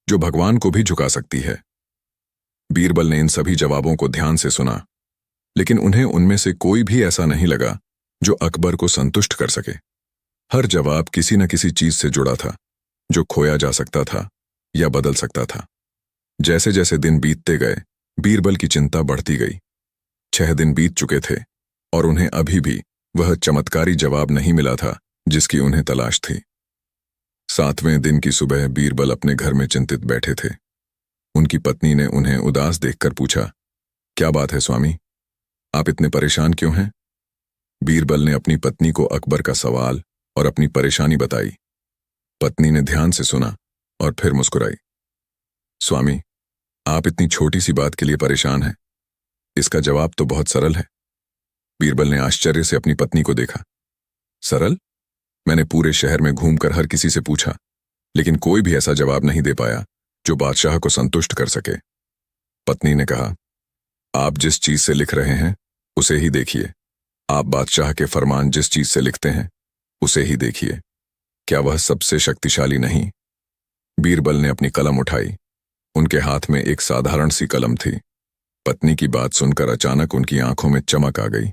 Speaker 1: जो भगवान को भी झुका सकती है। बीरबल ने इन सभी जवाबों को ध्यान से सुना, लेकिन उन्हें उनमें से कोई भी ऐसा नहीं लगा जो अकबर को संतुष्ट कर सके। हर जवाब किसी न किसी चीज से जुड़ा था, जो खोया जा सकता था या बदल सकता था। जैसे जैसे दिन बीतते गए, बीरबल की चिंता बढ़ती गई। 6 दिन बीत चुके थे और उन्हें अभी भी वह चमत्कारी जवाब नहीं मिला था जिसकी उन्हें तलाश थी। 7वें दिन की सुबह बीरबल अपने घर में चिंतित बैठे थे। उनकी पत्नी ने उन्हें उदास देखकर पूछा, क्या बात है स्वामी, आप इतने परेशान क्यों हैं? बीरबल ने अपनी पत्नी को अकबर का सवाल और अपनी परेशानी बताई। पत्नी ने ध्यान से सुना और फिर मुस्कुराई। स्वामी, आप इतनी छोटी सी बात के लिए परेशान हैं। इसका जवाब तो बहुत सरल है। बीरबल ने आश्चर्य से अपनी पत्नी को देखा। सरल? मैंने पूरे शहर में घूमकर हर किसी से पूछा, लेकिन कोई भी ऐसा जवाब नहीं दे पाया जो बादशाह को संतुष्ट कर सके। पत्नी ने कहा, आप जिस चीज से लिख रहे हैं उसे ही देखिए। आप बादशाह के फरमान जिस चीज से लिखते हैं उसे ही देखिए। क्या वह सबसे शक्तिशाली नहीं? बीरबल ने अपनी कलम उठाई। उनके हाथ में एक साधारण सी कलम थी। पत्नी की बात सुनकर अचानक उनकी आंखों में चमक आ गई।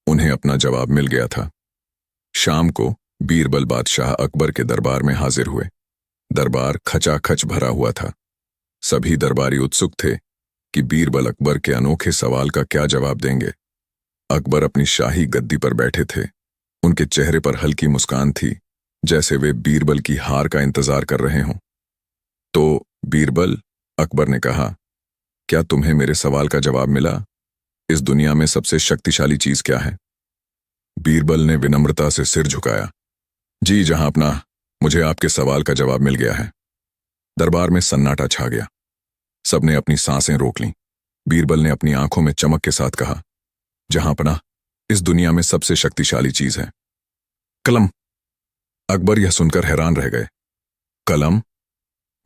Speaker 1: उन्हें अपना जवाब मिल गया था। शाम को बीरबल बादशाह अकबर के दरबार में हाजिर हुए। दरबार खचाखच भरा हुआ था। सभी दरबारी उत्सुक थे कि बीरबल अकबर के अनोखे सवाल का क्या जवाब देंगे। अकबर अपनी शाही गद्दी पर बैठे थे। उनके चेहरे पर हल्की मुस्कान थी, जैसे वे बीरबल की हार का इंतजार कर रहे हों। तो बीरबल, अकबर ने कहा, क्या तुम्हें मेरे सवाल का जवाब मिला? इस दुनिया में सबसे शक्तिशाली चीज क्या है? बीरबल ने विनम्रता से सिर झुकाया। जी जहांपना, मुझे आपके सवाल का जवाब मिल गया है। दरबार में सन्नाटा छा गया। सबने अपनी सांसें रोक लीं। बीरबल ने अपनी आंखों में चमक के साथ कहा, जहांपना, इस दुनिया में सबसे शक्तिशाली चीज है कलम। अकबर यह सुनकर हैरान रह गए। कलम?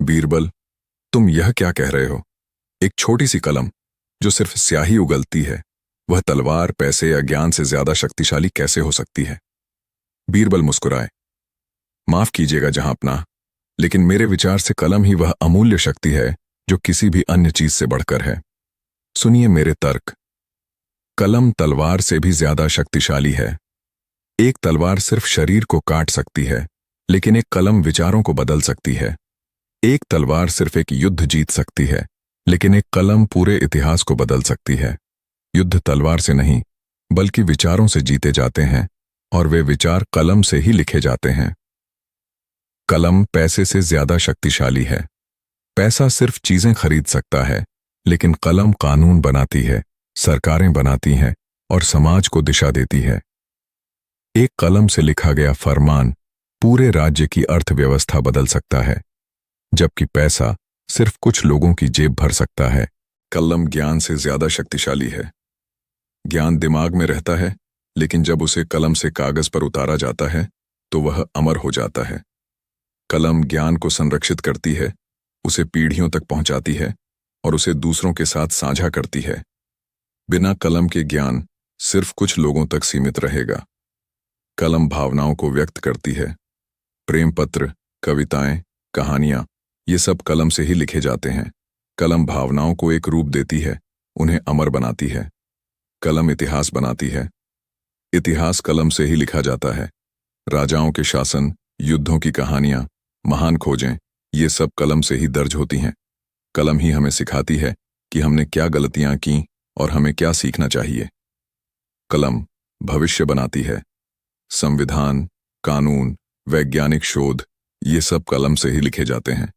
Speaker 1: बीरबल, तुम यह क्या कह रहे हो? एक छोटी सी कलम जो सिर्फ स्याही उगलती है, वह तलवार, पैसे या ज्ञान से ज्यादा शक्तिशाली कैसे हो सकती है? बीरबल मुस्कुराए। माफ कीजिएगा जहांपना, लेकिन मेरे विचार से कलम ही वह अमूल्य शक्ति है जो किसी भी अन्य चीज से बढ़कर है। सुनिए मेरे तर्क। कलम तलवार से भी ज्यादा शक्तिशाली है। एक तलवार सिर्फ शरीर को काट सकती है, लेकिन एक कलम विचारों को बदल सकती है। एक तलवार सिर्फ एक युद्ध जीत सकती है, लेकिन एक कलम पूरे इतिहास को बदल सकती है। युद्ध तलवार से नहीं, बल्कि विचारों से जीते जाते हैं, और वे विचार कलम से ही लिखे जाते हैं। कलम पैसे से ज्यादा शक्तिशाली है। पैसा सिर्फ चीजें खरीद सकता है, लेकिन कलम कानून बनाती है, सरकारें बनाती हैं और समाज को दिशा देती है। एक कलम से लिखा गया फरमान पूरे राज्य की अर्थव्यवस्था बदल सकता है, जबकि पैसा सिर्फ कुछ लोगों की जेब भर सकता है। कलम ज्ञान से ज्यादा शक्तिशाली है। ज्ञान दिमाग में रहता है, लेकिन जब उसे कलम से कागज पर उतारा जाता है तो वह अमर हो जाता है। कलम ज्ञान को संरक्षित करती है, उसे पीढ़ियों तक पहुंचाती है और उसे दूसरों के साथ साझा करती है। बिना कलम के ज्ञान सिर्फ कुछ लोगों तक सीमित रहेगा। कलम भावनाओं को व्यक्त करती है। प्रेम पत्र, कविताएं, कहानियां, ये सब कलम से ही लिखे जाते हैं। कलम भावनाओं को एक रूप देती है, उन्हें अमर बनाती है। कलम इतिहास बनाती है। इतिहास कलम से ही लिखा जाता है। राजाओं के शासन, युद्धों की कहानियां, महान खोजें, ये सब कलम से ही दर्ज होती हैं। कलम ही हमें सिखाती है कि हमने क्या गलतियां की और हमें क्या सीखना चाहिए। कलम भविष्य बनाती है। संविधान, कानून, वैज्ञानिक शोध, ये सब कलम से ही लिखे जाते हैं।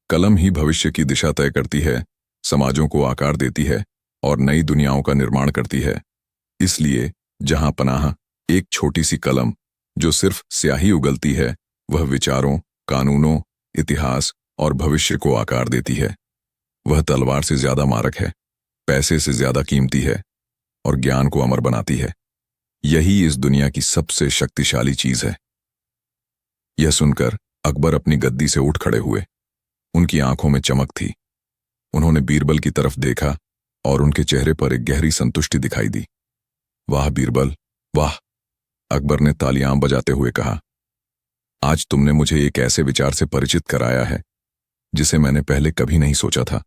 Speaker 1: कलम ही भविष्य की दिशा तय करती है, समाजों को आकार देती है और नई दुनियाओं का निर्माण करती है। इसलिए जहां पनाह एक छोटी सी कलम जो सिर्फ स्याही उगलती है, वह विचारों, कानूनों, इतिहास और भविष्य को आकार देती है। वह तलवार से ज्यादा मारक है, पैसे से ज्यादा कीमती है और ज्ञान को अमर बनाती है। यही इस दुनिया की सबसे शक्तिशाली चीज है। यह सुनकर अकबर अपनी गद्दी से उठ खड़े हुए। उनकी आंखों में चमक थी। उन्होंने बीरबल की तरफ देखा और उनके चेहरे पर एक गहरी संतुष्टि दिखाई दी। वाह बीरबल, वाह! अकबर ने तालियां बजाते हुए कहा, आज तुमने मुझे एक ऐसे विचार से परिचित कराया है जिसे मैंने पहले कभी नहीं सोचा था।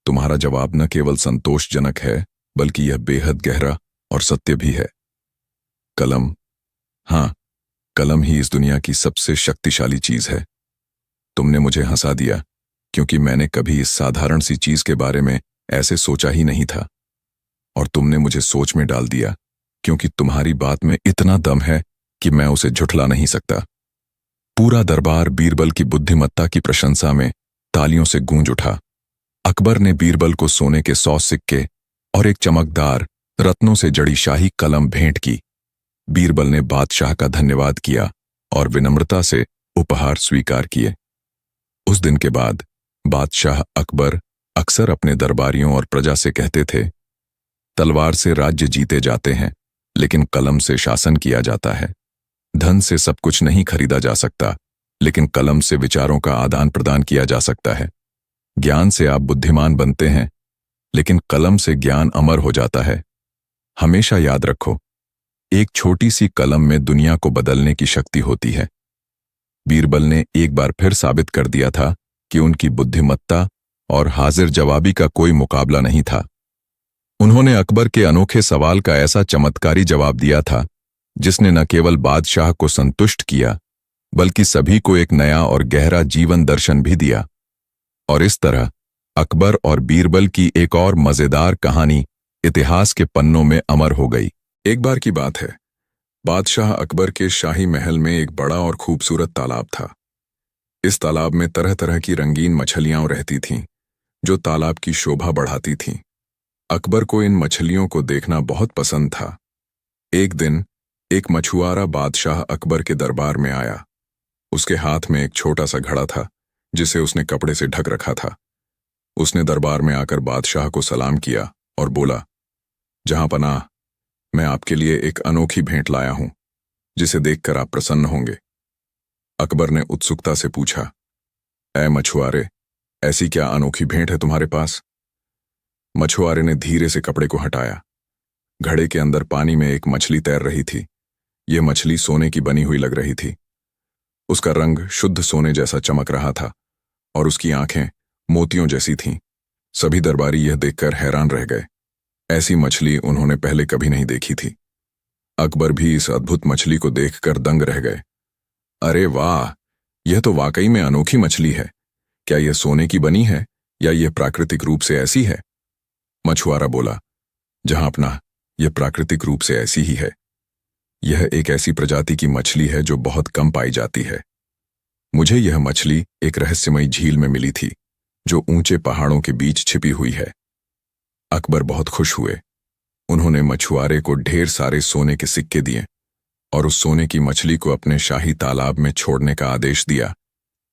Speaker 1: तुम्हारा जवाब न केवल संतोषजनक है, बल्कि यह बेहद गहरा और सत्य भी है। कलम, हाँ, कलम ही इस दुनिया की सबसे शक्तिशाली चीज है। तुमने मुझे हंसा दिया, क्योंकि मैंने कभी इस साधारण सी चीज के बारे में ऐसे सोचा ही नहीं था। और तुमने मुझे सोच में डाल दिया, क्योंकि तुम्हारी बात में इतना दम है कि मैं उसे झुठला नहीं सकता। पूरा दरबार बीरबल की बुद्धिमत्ता की प्रशंसा में तालियों से गूंज उठा। अकबर ने बीरबल को सोने के 100 सिक्के और एक चमकदार रत्नों से जड़ी शाही कलम भेंट की। बीरबल ने बादशाह का धन्यवाद किया और विनम्रता से उपहार स्वीकार किए। उस दिन के बाद बादशाह अकबर अक्सर अपने दरबारियों और प्रजा से कहते थे, तलवार से राज्य जीते जाते हैं, लेकिन कलम से शासन किया जाता है। धन से सब कुछ नहीं खरीदा जा सकता, लेकिन कलम से विचारों का आदान प्रदान किया जा सकता है। ज्ञान से आप बुद्धिमान बनते हैं, लेकिन कलम से ज्ञान अमर हो जाता है। हमेशा याद रखो, एक छोटी सी कलम में दुनिया को बदलने की शक्ति होती है। बीरबल ने एक बार फिर साबित कर दिया था कि उनकी बुद्धिमत्ता और हाजिर जवाबी का कोई मुकाबला नहीं था। उन्होंने अकबर के अनोखे सवाल का ऐसा चमत्कारी जवाब दिया था जिसने न केवल बादशाह को संतुष्ट किया, बल्कि सभी को एक नया और गहरा जीवन दर्शन भी दिया। और इस तरह अकबर और बीरबल की एक और मजेदार कहानी इतिहास के पन्नों में अमर हो गई। एक बार की बात है, बादशाह अकबर के शाही महल में एक बड़ा और खूबसूरत तालाब था। इस तालाब में तरह तरह की रंगीन मछलियां रहती थीं, जो तालाब की शोभा बढ़ाती थीं। अकबर को इन मछलियों को देखना बहुत पसंद था। एक दिन एक मछुआरा बादशाह अकबर के दरबार में आया। उसके हाथ में एक छोटा सा घड़ा था, जिसे उसने कपड़े से ढक रखा था। उसने दरबार में आकर बादशाह को सलाम किया और बोला, जहांपनाह, मैं आपके लिए एक अनोखी भेंट लाया हूं, जिसे देखकर आप प्रसन्न होंगे। अकबर ने उत्सुकता से पूछा, ऐ मछुआरे, ऐसी क्या अनोखी भेंट है तुम्हारे पास? मछुआरे ने धीरे से कपड़े को हटाया। घड़े के अंदर पानी में एक मछली तैर रही थी। यह मछली सोने की बनी हुई लग रही थी। उसका रंग शुद्ध सोने जैसा चमक रहा था और उसकी आंखें मोतियों जैसी थीं। सभी दरबारी यह देखकर हैरान रह गए। ऐसी मछली उन्होंने पहले कभी नहीं देखी थी। अकबर भी इस अद्भुत मछली को देखकर दंग रह गए। अरे वाह, यह तो वाकई में अनोखी मछली है। क्या यह सोने की बनी है या यह प्राकृतिक रूप से ऐसी है? मछुआरा बोला, जहांपनाह, यह प्राकृतिक रूप से ऐसी ही है। यह एक ऐसी प्रजाति की मछली है जो बहुत कम पाई जाती है। मुझे यह मछली एक रहस्यमयी झील में मिली थी, जो ऊंचे पहाड़ों के बीच छिपी हुई है। अकबर बहुत खुश हुए। उन्होंने मछुआरे को ढेर सारे सोने के सिक्के दिए और उस सोने की मछली को अपने शाही तालाब में छोड़ने का आदेश दिया,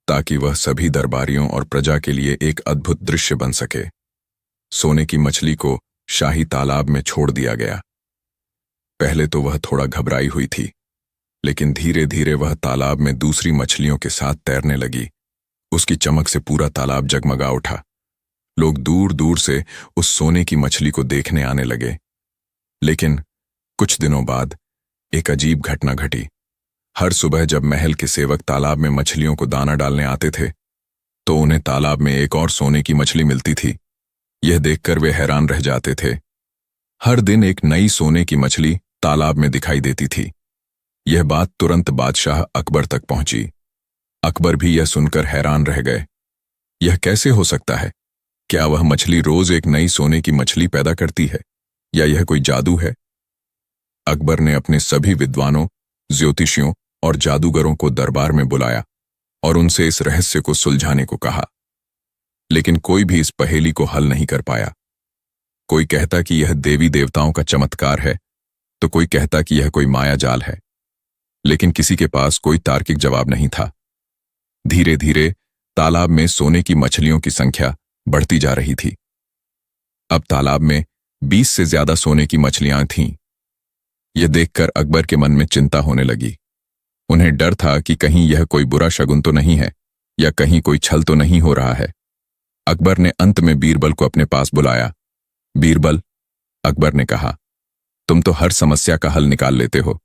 Speaker 1: ताकि वह सभी दरबारियों और प्रजा के लिए एक अद्भुत दृश्य बन सके। सोने की मछली को शाही तालाब में छोड़ दिया गया। पहले तो वह थोड़ा घबराई हुई थी, लेकिन धीरे धीरे वह तालाब में दूसरी मछलियों के साथ तैरने लगी। उसकी चमक से पूरा तालाब जगमगा उठा। लोग दूर दूर से उस सोने की मछली को देखने आने लगे। लेकिन कुछ दिनों बाद एक अजीब घटना घटी। हर सुबह जब महल के सेवक तालाब में मछलियों को दाना डालने आते थे, तो उन्हें तालाब में एक और सोने की मछली मिलती थी। यह देखकर वे हैरान रह जाते थे। हर दिन एक नई सोने की मछली तालाब में दिखाई देती थी। यह बात तुरंत बादशाह अकबर तक पहुंची। अकबर भी यह सुनकर हैरान रह गए। यह कैसे हो सकता है? क्या वह मछली रोज एक नई सोने की मछली पैदा करती है, या यह कोई जादू है? अकबर ने अपने सभी विद्वानों, ज्योतिषियों और जादूगरों को दरबार में बुलाया और उनसे इस रहस्य को सुलझाने को कहा। लेकिन कोई भी इस पहेली को हल नहीं कर पाया। कोई कहता कि यह देवी देवताओं का चमत्कार है, तो कोई कहता कि यह कोई माया जाल है। लेकिन किसी के पास कोई तार्किक जवाब नहीं था। धीरे धीरे तालाब में सोने की मछलियों की संख्या बढ़ती जा रही थी। अब तालाब में 20 से ज्यादा सोने की मछलियां थीं। यह देखकर अकबर के मन में चिंता होने लगी। उन्हें डर था कि कहीं यह कोई बुरा शगुन तो नहीं है, या कहीं कोई छल तो नहीं हो रहा है। अकबर ने अंत में बीरबल को अपने पास बुलाया। बीरबल, अकबर ने कहा, तुम तो हर समस्या का हल निकाल लेते हो।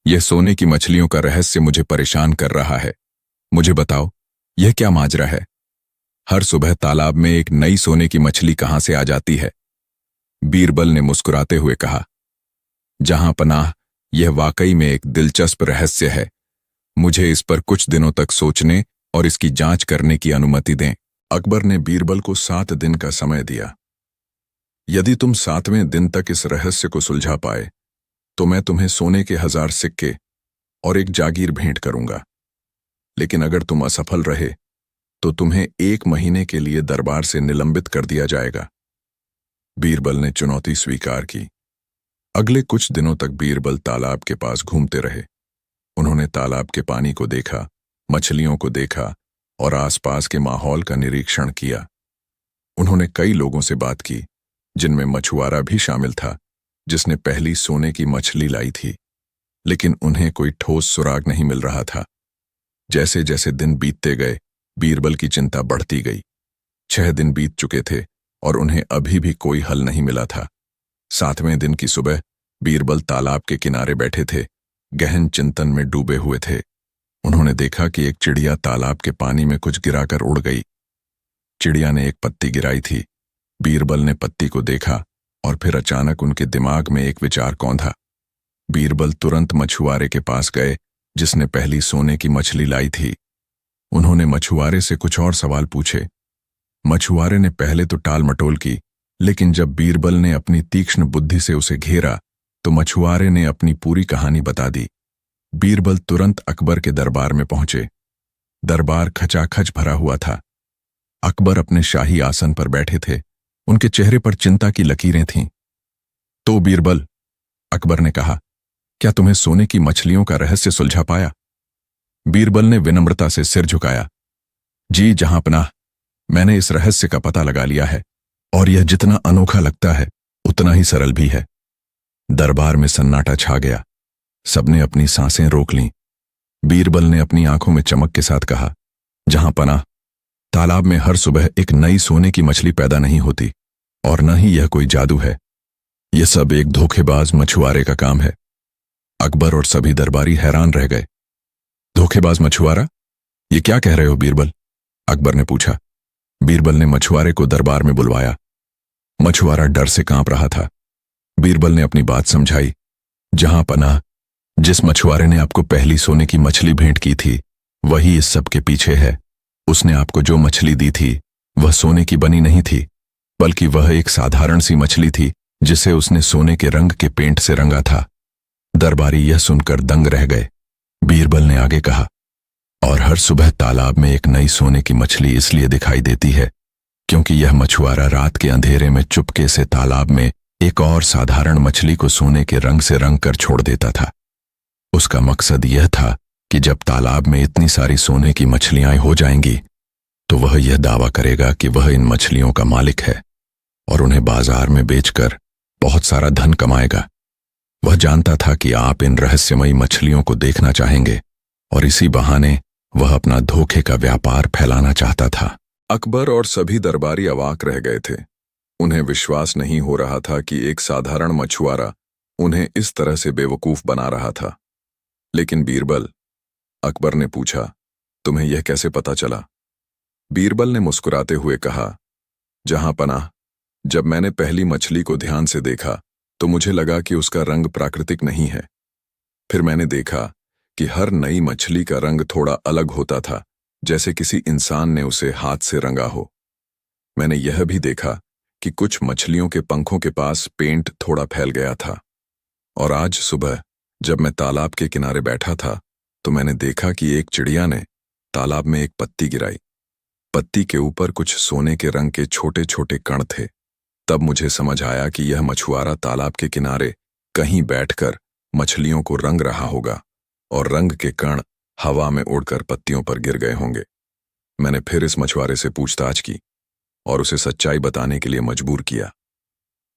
Speaker 1: यह सोने की मछलियों का रहस्य मुझे परेशान कर रहा है। मुझे बताओ, यह क्या माजरा है? हर सुबह तालाब में एक नई सोने की मछली कहां से आ जाती है? बीरबल ने मुस्कुराते हुए कहा, जहां पनाह, यह वाकई में एक दिलचस्प रहस्य है। मुझे इस पर कुछ दिनों तक सोचने और इसकी जांच करने की अनुमति दें। अकबर ने बीरबल को 7 दिन का समय दिया। यदि तुम 7वें दिन तक इस रहस्य को सुलझा पाए, तो मैं तुम्हें सोने के 1000 सिक्के और एक जागीर भेंट करूंगा। लेकिन अगर तुम असफल रहे, तो तुम्हें 1 महीने के लिए दरबार से निलंबित कर दिया जाएगा। बीरबल ने चुनौती स्वीकार की। अगले कुछ दिनों तक बीरबल तालाब के पास घूमते रहे। उन्होंने तालाब के पानी को देखा, मछलियों को देखा और आसपास के माहौल का निरीक्षण किया। उन्होंने कई लोगों से बात की, जिनमें मछुआरा भी शामिल था, जिसने पहली सोने की मछली लाई थी। लेकिन उन्हें कोई ठोस सुराग नहीं मिल रहा था। जैसे जैसे दिन बीतते गए, बीरबल की चिंता बढ़ती गई। 6 दिन बीत चुके थे और उन्हें अभी भी कोई हल नहीं मिला था। 7वें दिन की सुबह बीरबल तालाब के किनारे बैठे थे, गहन चिंतन में डूबे हुए थे। उन्होंने देखा कि एक चिड़िया तालाब के पानी में कुछ गिराकर उड़ गई। चिड़िया ने एक पत्ती गिराई थी। बीरबल ने पत्ती को देखा और फिर अचानक उनके दिमाग में एक विचार कौंधा। बीरबल तुरंत मछुआरे के पास गए, जिसने पहली सोने की मछली लाई थी। उन्होंने मछुआरे से कुछ और सवाल पूछे। मछुआरे ने पहले तो टाल मटोल की, लेकिन जब बीरबल ने अपनी तीक्ष्ण बुद्धि से उसे घेरा, तो मछुआरे ने अपनी पूरी कहानी बता दी। बीरबल तुरंत अकबर के दरबार में पहुंचे। दरबार खचाखच भरा हुआ था। अकबर अपने शाही आसन पर बैठे थे। उनके चेहरे पर चिंता की लकीरें थीं। तो बीरबल, अकबर ने कहा, क्या तुम्हें सोने की मछलियों का रहस्य सुलझा पाया? बीरबल ने विनम्रता से सिर झुकाया। जी जहांपनाह, मैंने इस रहस्य का पता लगा लिया है, और यह जितना अनोखा लगता है, उतना ही सरल भी है। दरबार में सन्नाटा छा गया। सबने अपनी सांसें रोक लीं। बीरबल ने अपनी आंखों में चमक के साथ कहा, जहांपनाह, तालाब में हर सुबह एक नई सोने की मछली पैदा नहीं होती, और न ही यह कोई जादू है। यह सब एक धोखेबाज मछुआरे का काम है। अकबर और सभी दरबारी हैरान रह गए। धोखेबाज मछुआरा? ये क्या कह रहे हो बीरबल? अकबर ने पूछा। बीरबल ने मछुआरे को दरबार में बुलवाया। मछुआरा डर से कांप रहा था। बीरबल ने अपनी बात समझाई। जहांपनाह, जिस मछुआरे ने आपको पहली सोने की मछली भेंट की थी, वही इस सब के पीछे है। उसने आपको जो मछली दी थी, वह सोने की बनी नहीं थी, बल्कि वह एक साधारण सी मछली थी, जिसे उसने सोने के रंग के पेंट से रंगा था। दरबारी यह सुनकर दंग रह गए। बीरबल ने आगे कहा, और हर सुबह तालाब में एक नई सोने की मछली इसलिए दिखाई देती है
Speaker 4: क्योंकि यह मछुआरा रात के अंधेरे में चुपके से तालाब में एक और साधारण मछली को सोने के रंग से रंग कर छोड़ देता था। उसका मकसद यह था कि जब तालाब में इतनी सारी सोने की मछलियां हो जाएंगी तो वह यह दावा करेगा कि वह इन मछलियों का मालिक है और उन्हें बाजार में बेचकर बहुत सारा धन कमाएगा। वह जानता था कि आप इन रहस्यमयी मछलियों को देखना चाहेंगे और इसी बहाने वह अपना धोखे का व्यापार फैलाना चाहता था।
Speaker 1: अकबर और सभी दरबारी अवाक रह गए थे। उन्हें विश्वास नहीं हो रहा था कि एक साधारण मछुआरा उन्हें इस तरह से बेवकूफ बना रहा था। लेकिन बीरबल, अकबर ने पूछा, तुम्हें यह कैसे पता चला? बीरबल ने मुस्कुराते हुए कहा, जहां पनाह, जब मैंने पहली मछली को ध्यान से देखा तो मुझे लगा कि उसका रंग प्राकृतिक नहीं है। फिर मैंने देखा कि हर नई मछली का रंग थोड़ा अलग होता था, जैसे किसी इंसान ने उसे हाथ से रंगा हो। मैंने यह भी देखा कि कुछ मछलियों के पंखों के पास पेंट थोड़ा फैल गया था। और आज सुबह जब मैं तालाब के किनारे बैठा था तो मैंने देखा कि एक चिड़िया ने तालाब में एक पत्ती गिराई। पत्ती के ऊपर कुछ सोने के रंग के छोटे छोटे कण थे। तब मुझे समझ आया कि यह मछुआरा तालाब के किनारे कहीं बैठकर मछलियों को रंग रहा होगा और रंग के कण हवा में उड़कर पत्तियों पर गिर गए होंगे। मैंने फिर इस मछुआरे से पूछताछ की और उसे सच्चाई बताने के लिए मजबूर किया।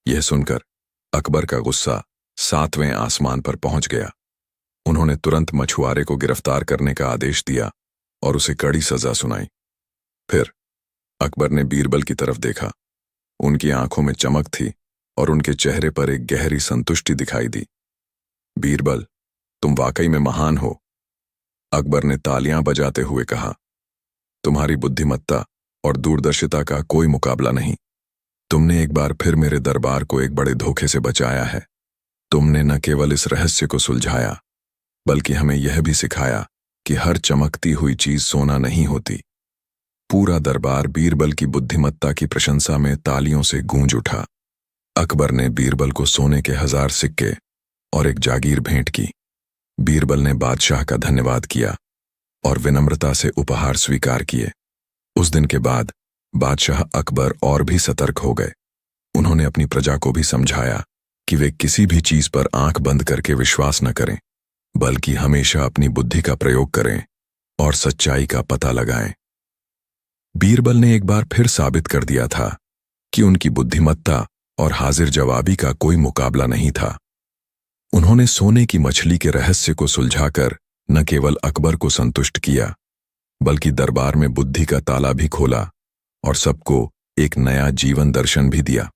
Speaker 1: यह सुनकर अकबर का गुस्सा 7वें आसमान पर पहुंच गया। उन्होंने तुरंत मछुआरे को गिरफ्तार करने का आदेश दिया और उसे कड़ी सजा सुनाई। फिर अकबर ने बीरबल की तरफ देखा। उनकी आंखों में चमक थी और उनके चेहरे पर एक गहरी संतुष्टि दिखाई दी। बीरबल, तुम वाकई में महान हो, अकबर ने तालियां बजाते हुए कहा। तुम्हारी बुद्धिमत्ता और दूरदर्शिता का कोई मुकाबला नहीं। तुमने एक बार फिर मेरे दरबार को एक बड़े धोखे से बचाया है। तुमने न केवल इस रहस्य को सुलझाया बल्कि हमें यह भी सिखाया कि हर चमकती हुई चीज सोना नहीं होती। पूरा दरबार बीरबल की बुद्धिमत्ता की प्रशंसा में तालियों से गूंज उठा। अकबर ने बीरबल को सोने के 1000 सिक्के और एक जागीर भेंट की। बीरबल ने बादशाह का धन्यवाद किया और विनम्रता से उपहार स्वीकार किए। उस दिन के बाद बादशाह अकबर और भी सतर्क हो गए। उन्होंने अपनी प्रजा को भी समझाया कि वे किसी भी चीज पर आंख बंद करके विश्वास न करें, बल्कि हमेशा अपनी बुद्धि का प्रयोग करें और सच्चाई का पता लगाएं। बीरबल ने एक बार फिर साबित कर दिया था कि उनकी बुद्धिमत्ता और हाजिर जवाबी का कोई मुकाबला नहीं था। उन्होंने सोने की मछली के रहस्य को सुलझाकर न केवल अकबर को संतुष्ट किया बल्कि दरबार में बुद्धि का ताला भी खोला और सबको एक नया जीवन दर्शन भी दिया।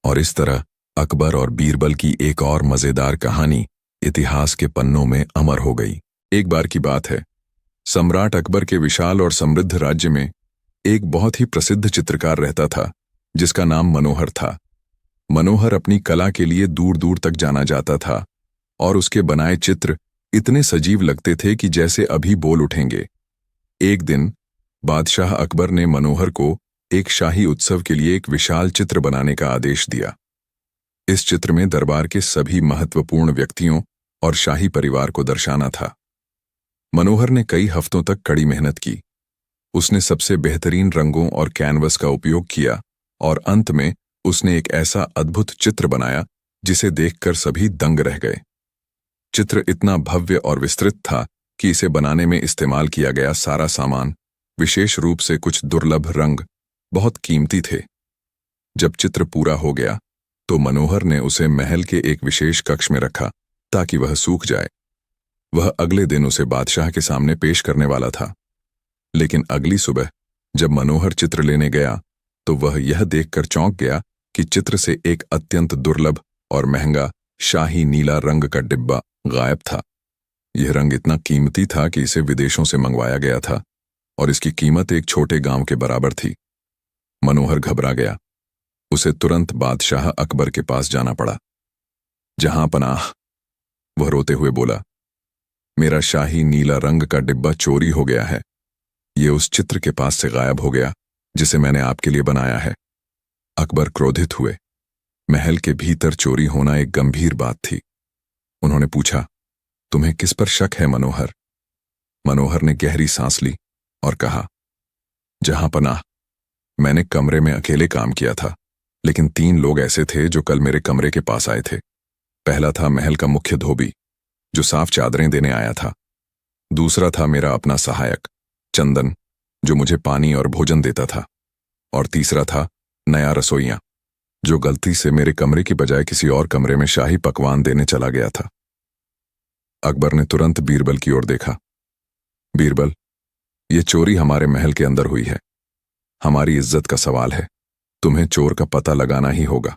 Speaker 1: और इस तरह अकबर और बीरबल की एक और मजेदार कहानी इतिहास के पन्नों में अमर हो गई। एक बार की बात है, सम्राट अकबर के विशाल और समृद्ध राज्य में एक बहुत ही प्रसिद्ध चित्रकार रहता था जिसका नाम मनोहर था। मनोहर अपनी कला के लिए दूर दूर तक जाना जाता था और उसके बनाए चित्र इतने सजीव लगते थे कि जैसे अभी बोल उठेंगे। एक दिन बादशाह अकबर ने मनोहर को एक शाही उत्सव के लिए एक विशाल चित्र बनाने का आदेश दिया। इस चित्र में दरबार के सभी महत्वपूर्ण व्यक्तियों और शाही परिवार को दर्शाना था। मनोहर ने कई हफ्तों तक कड़ी मेहनत की। उसने सबसे बेहतरीन रंगों और कैनवस का उपयोग किया और अंत में उसने एक ऐसा अद्भुत चित्र बनाया जिसे देखकर सभी दंग रह गए। चित्र इतना भव्य और विस्तृत था कि इसे बनाने में इस्तेमाल किया गया सारा सामान, विशेष रूप से कुछ दुर्लभ रंग, बहुत कीमती थे। जब चित्र पूरा हो गया तो मनोहर ने उसे महल के एक विशेष कक्ष में रखा ताकि वह सूख जाए। वह अगले दिन उसे बादशाह के सामने पेश करने वाला था। लेकिन अगली सुबह जब मनोहर चित्र लेने गया तो वह यह देखकर चौंक गया कि चित्र से एक अत्यंत दुर्लभ और महंगा शाही नीला रंग का डिब्बा गायब था। यह रंग इतना कीमती था कि इसे विदेशों से मंगवाया गया था और इसकी कीमत एक छोटे गांव के बराबर थी। मनोहर घबरा गया। उसे तुरंत बादशाह अकबर के पास जाना पड़ा। जहां पनाह, वह रोते हुए बोला, मेरा शाही नीला रंग का डिब्बा चोरी हो गया है। ये उस चित्र के पास से गायब हो गया जिसे मैंने आपके लिए बनाया है। अकबर क्रोधित हुए। महल के भीतर चोरी होना एक गंभीर बात थी। उन्होंने पूछा, तुम्हें किस पर शक है मनोहर? मनोहर ने गहरी सांस ली और कहा, जहां पनाह, मैंने कमरे में अकेले काम किया था, लेकिन 3 लोग ऐसे थे जो कल मेरे कमरे के पास आए थे। पहला था महल का मुख्य धोबी, जो साफ चादरें देने आया था। दूसरा था मेरा अपना सहायक चंदन, जो मुझे पानी और भोजन देता था। और तीसरा था नया रसोइया, जो गलती से मेरे कमरे की बजाय किसी और कमरे में शाही पकवान देने चला गया था। अकबर ने तुरंत बीरबल की ओर देखा। बीरबल, ये चोरी हमारे महल के अंदर हुई है। हमारी इज्जत का सवाल है, तुम्हें चोर का पता लगाना ही होगा।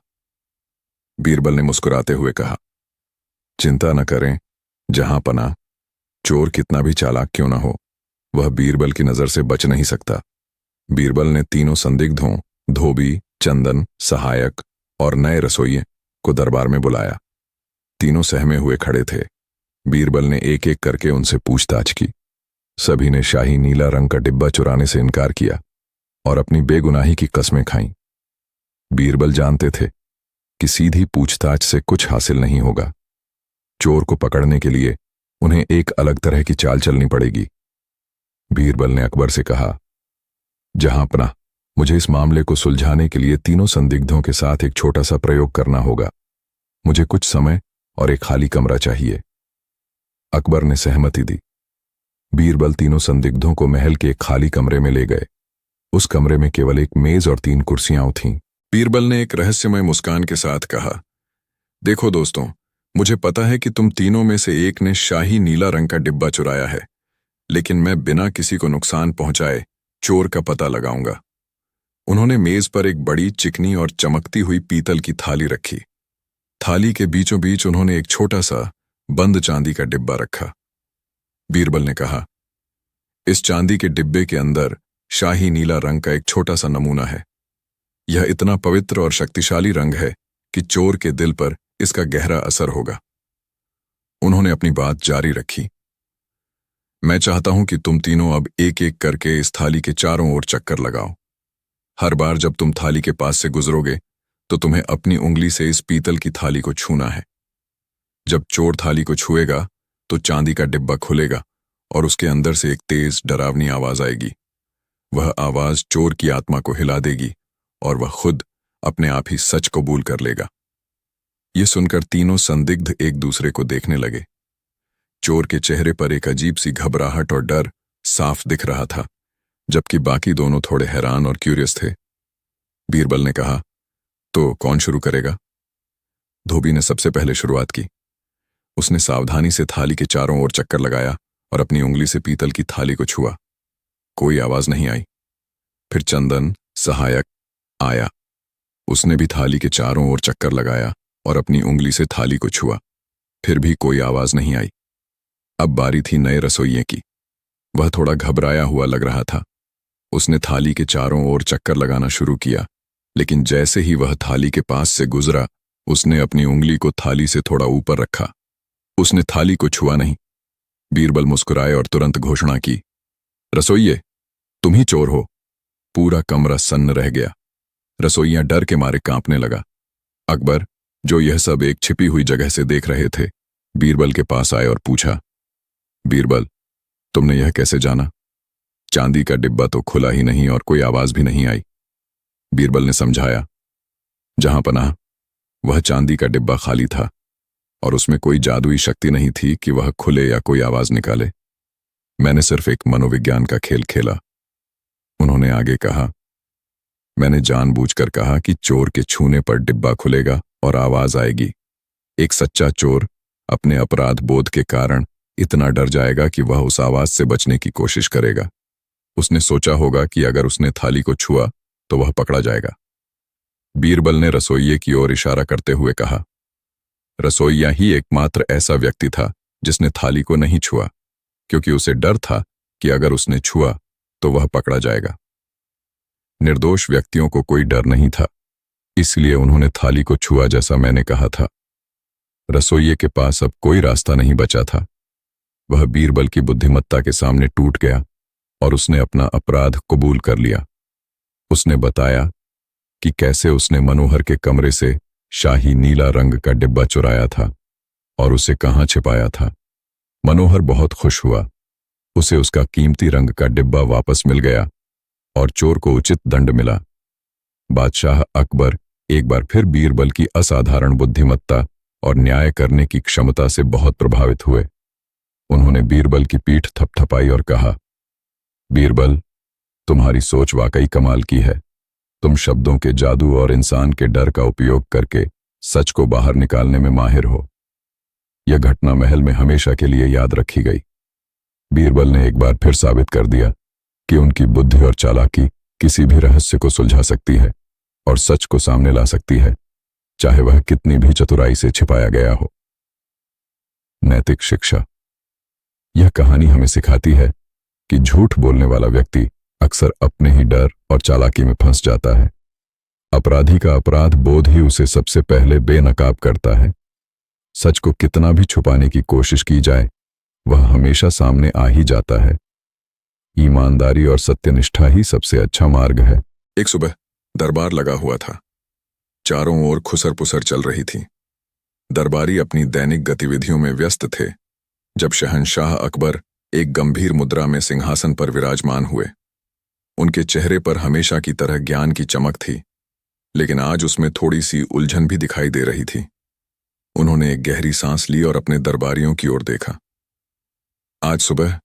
Speaker 1: बीरबल ने मुस्कुराते हुए कहा, चिंता न करें जहां पना, चोर कितना भी चालाक क्यों न हो, वह बीरबल की नजर से बच नहीं सकता। बीरबल ने तीनों संदिग्धों, धोबी, चंदन, सहायक और नए रसोइये को दरबार में बुलाया। तीनों सहमे हुए खड़े थे। बीरबल ने एक एक करके उनसे पूछताछ की। सभी ने शाही नीला रंग का डिब्बा चुराने से इनकार किया और अपनी बेगुनाही की कस्में खाईं। बीरबल जानते थे कि सीधी पूछताछ से कुछ हासिल नहीं होगा। चोर को पकड़ने के लिए उन्हें एक अलग तरह की चाल चलनी पड़ेगी। बीरबल ने अकबर से कहा, जहांपना, मुझे इस मामले को सुलझाने के लिए तीनों संदिग्धों के साथ एक छोटा सा प्रयोग करना होगा। मुझे कुछ समय और एक खाली कमरा चाहिए। अकबर ने सहमति दी। बीरबल तीनों संदिग्धों को महल के एक खाली कमरे में ले गए। उस कमरे में केवल एक मेज और 3 कुर्सियां थीं। बीरबल ने एक रहस्यमय मुस्कान के साथ कहा, देखो दोस्तों, मुझे पता है कि तुम तीनों में से एक ने शाही नीला रंग का डिब्बा चुराया है, लेकिन मैं बिना किसी को नुकसान पहुंचाए चोर का पता लगाऊंगा। उन्होंने मेज पर एक बड़ी, चिकनी और चमकती हुई पीतल की थाली रखी। थाली के बीचों बीच उन्होंने एक छोटा सा बंद चांदी का डिब्बा रखा। बीरबल ने कहा, इस चांदी के डिब्बे के अंदर शाही नीला रंग का एक छोटा सा नमूना है। यह इतना पवित्र और शक्तिशाली रंग है कि चोर के दिल पर इसका गहरा असर होगा। उन्होंने अपनी बात जारी रखी, मैं चाहता हूं कि तुम तीनों अब एक एक करके इस थाली के चारों ओर चक्कर लगाओ। हर बार जब तुम थाली के पास से गुजरोगे तो तुम्हें अपनी उंगली से इस पीतल की थाली को छूना है। जब चोर थाली को छुएगा तो चांदी का डिब्बा खुलेगा और उसके अंदर से एक तेज, डरावनी आवाज आएगी। वह आवाज चोर की आत्मा को हिला देगी और वह खुद अपने आप ही सच कबूल कर लेगा। ये सुनकर तीनों संदिग्ध एक दूसरे को देखने लगे। चोर के चेहरे पर एक अजीब सी घबराहट और डर साफ दिख रहा था, जबकि बाकी दोनों थोड़े हैरान और क्यूरियस थे। बीरबल ने कहा, तो कौन शुरू करेगा? धोबी ने सबसे पहले शुरुआत की। उसने सावधानी से थाली के चारों ओर चक्कर लगाया और अपनी उंगली से पीतल की थाली को छुआ। कोई आवाज नहीं आई। फिर चंदन, सहायक, आया। उसने भी थाली के चारों ओर चक्कर लगाया और अपनी उंगली से थाली को छुआ। फिर भी कोई आवाज नहीं आई। अब बारी थी नए रसोइये की। वह थोड़ा घबराया हुआ लग रहा था। उसने थाली के चारों ओर चक्कर लगाना शुरू किया, लेकिन जैसे ही वह थाली के पास से गुजरा, उसने अपनी उंगली को थाली से थोड़ा ऊपर रखा। उसने थाली को छुआ नहीं। बीरबल मुस्कुराए और तुरंत घोषणा की, रसोइये, तुम ही चोर हो। पूरा कमरा सन्न रह गया। रसोइया डर के मारे कांपने लगा। अकबर, जो यह सब एक छिपी हुई जगह से देख रहे थे, बीरबल के पास आए और पूछा, बीरबल, तुमने यह कैसे जाना? चांदी का डिब्बा तो खुला ही नहीं और कोई आवाज भी नहीं आई। बीरबल ने समझाया, जहां पनाह, वह चांदी का डिब्बा खाली था और उसमें कोई जादुई शक्ति नहीं थी कि वह खुले या कोई आवाज निकाले। मैंने सिर्फ एक मनोविज्ञान का खेल खेला। उन्होंने आगे कहा, मैंने जानबूझकर कहा कि चोर के छूने पर डिब्बा खुलेगा और आवाज आएगी। एक सच्चा चोर अपने अपराध बोध के कारण इतना डर जाएगा कि वह उस आवाज से बचने की कोशिश करेगा। उसने सोचा होगा कि अगर उसने थाली को छुआ तो वह पकड़ा जाएगा। बीरबल ने रसोइये की ओर इशारा करते हुए कहा, रसोइया ही एकमात्र ऐसा व्यक्ति था जिसने थाली को नहीं छुआ, क्योंकि उसे डर था कि अगर उसने छुआ तो वह पकड़ा जाएगा। निर्दोष व्यक्तियों को कोई डर नहीं था, इसलिए उन्होंने थाली को छुआ जैसा मैंने कहा था। रसोइये के पास अब कोई रास्ता नहीं बचा था। वह बीरबल की बुद्धिमत्ता के सामने टूट गया और उसने अपना अपराध कबूल कर लिया। उसने बताया कि कैसे उसने मनोहर के कमरे से शाही नीला रंग का डिब्बा चुराया था और उसे कहां छिपाया था। मनोहर बहुत खुश हुआ। उसे उसका कीमती रंग का डिब्बा वापस मिल गया और चोर को उचित दंड मिला। बादशाह अकबर एक बार फिर बीरबल की असाधारण बुद्धिमत्ता और न्याय करने की क्षमता से बहुत प्रभावित हुए। उन्होंने बीरबल की पीठ थपथपाई और कहा, बीरबल, तुम्हारी सोच वाकई कमाल की है। तुम शब्दों के जादू और इंसान के डर का उपयोग करके सच को बाहर निकालने में माहिर हो। यह घटना महल में हमेशा के लिए याद रखी गई। बीरबल ने एक बार फिर साबित कर दिया कि उनकी बुद्धि और चालाकी किसी भी रहस्य को सुलझा सकती है और सच को सामने ला सकती है, चाहे वह कितनी भी चतुराई से छिपाया गया हो। नैतिक शिक्षा। यह कहानी हमें सिखाती है कि झूठ बोलने वाला व्यक्ति अक्सर अपने ही डर और चालाकी में फंस जाता है। अपराधी का अपराध बोध ही उसे सबसे पहले बेनकाब करता है। सच को कितना भी छुपाने की कोशिश की जाए, वह हमेशा सामने आ ही जाता है। ईमानदारी और सत्यनिष्ठा ही सबसे अच्छा मार्ग है। एक सुबह दरबार लगा हुआ था। चारों ओर खुसर पुसर चल रही थी। दरबारी अपनी दैनिक गतिविधियों में व्यस्त थे जब शहंशाह अकबर एक गंभीर मुद्रा में सिंहासन पर विराजमान हुए। उनके चेहरे पर हमेशा की तरह ज्ञान की चमक थी, लेकिन आज उसमें थोड़ी सी उलझन भी दिखाई दे रही थी। उन्होंने एक गहरी सांस ली और अपने दरबारियों की ओर देखा। आज सुबह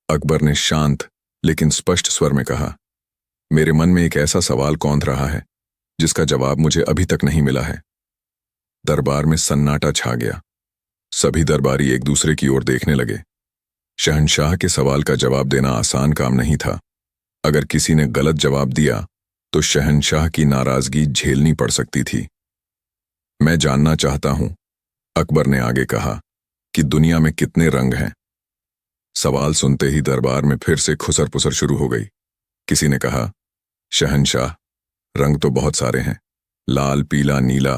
Speaker 1: अकबर ने शांत लेकिन स्पष्ट स्वर में कहा, मेरे मन में एक ऐसा सवाल कौंध रहा है जिसका जवाब मुझे अभी तक नहीं मिला है। दरबार में सन्नाटा छा गया। सभी दरबारी एक दूसरे की ओर देखने लगे। शहंशाह के सवाल का जवाब देना आसान काम नहीं था। अगर किसी ने गलत जवाब दिया तो शहंशाह की नाराजगी झेलनी पड़ सकती थी। मैं जानना चाहता हूं, अकबर ने आगे कहा, कि दुनिया में कितने रंग हैं। सवाल सुनते ही दरबार में फिर से खुसर पुसर शुरू हो गई। किसी ने कहा, शहंशाह, रंग तो बहुत सारे हैं, लाल, पीला, नीला।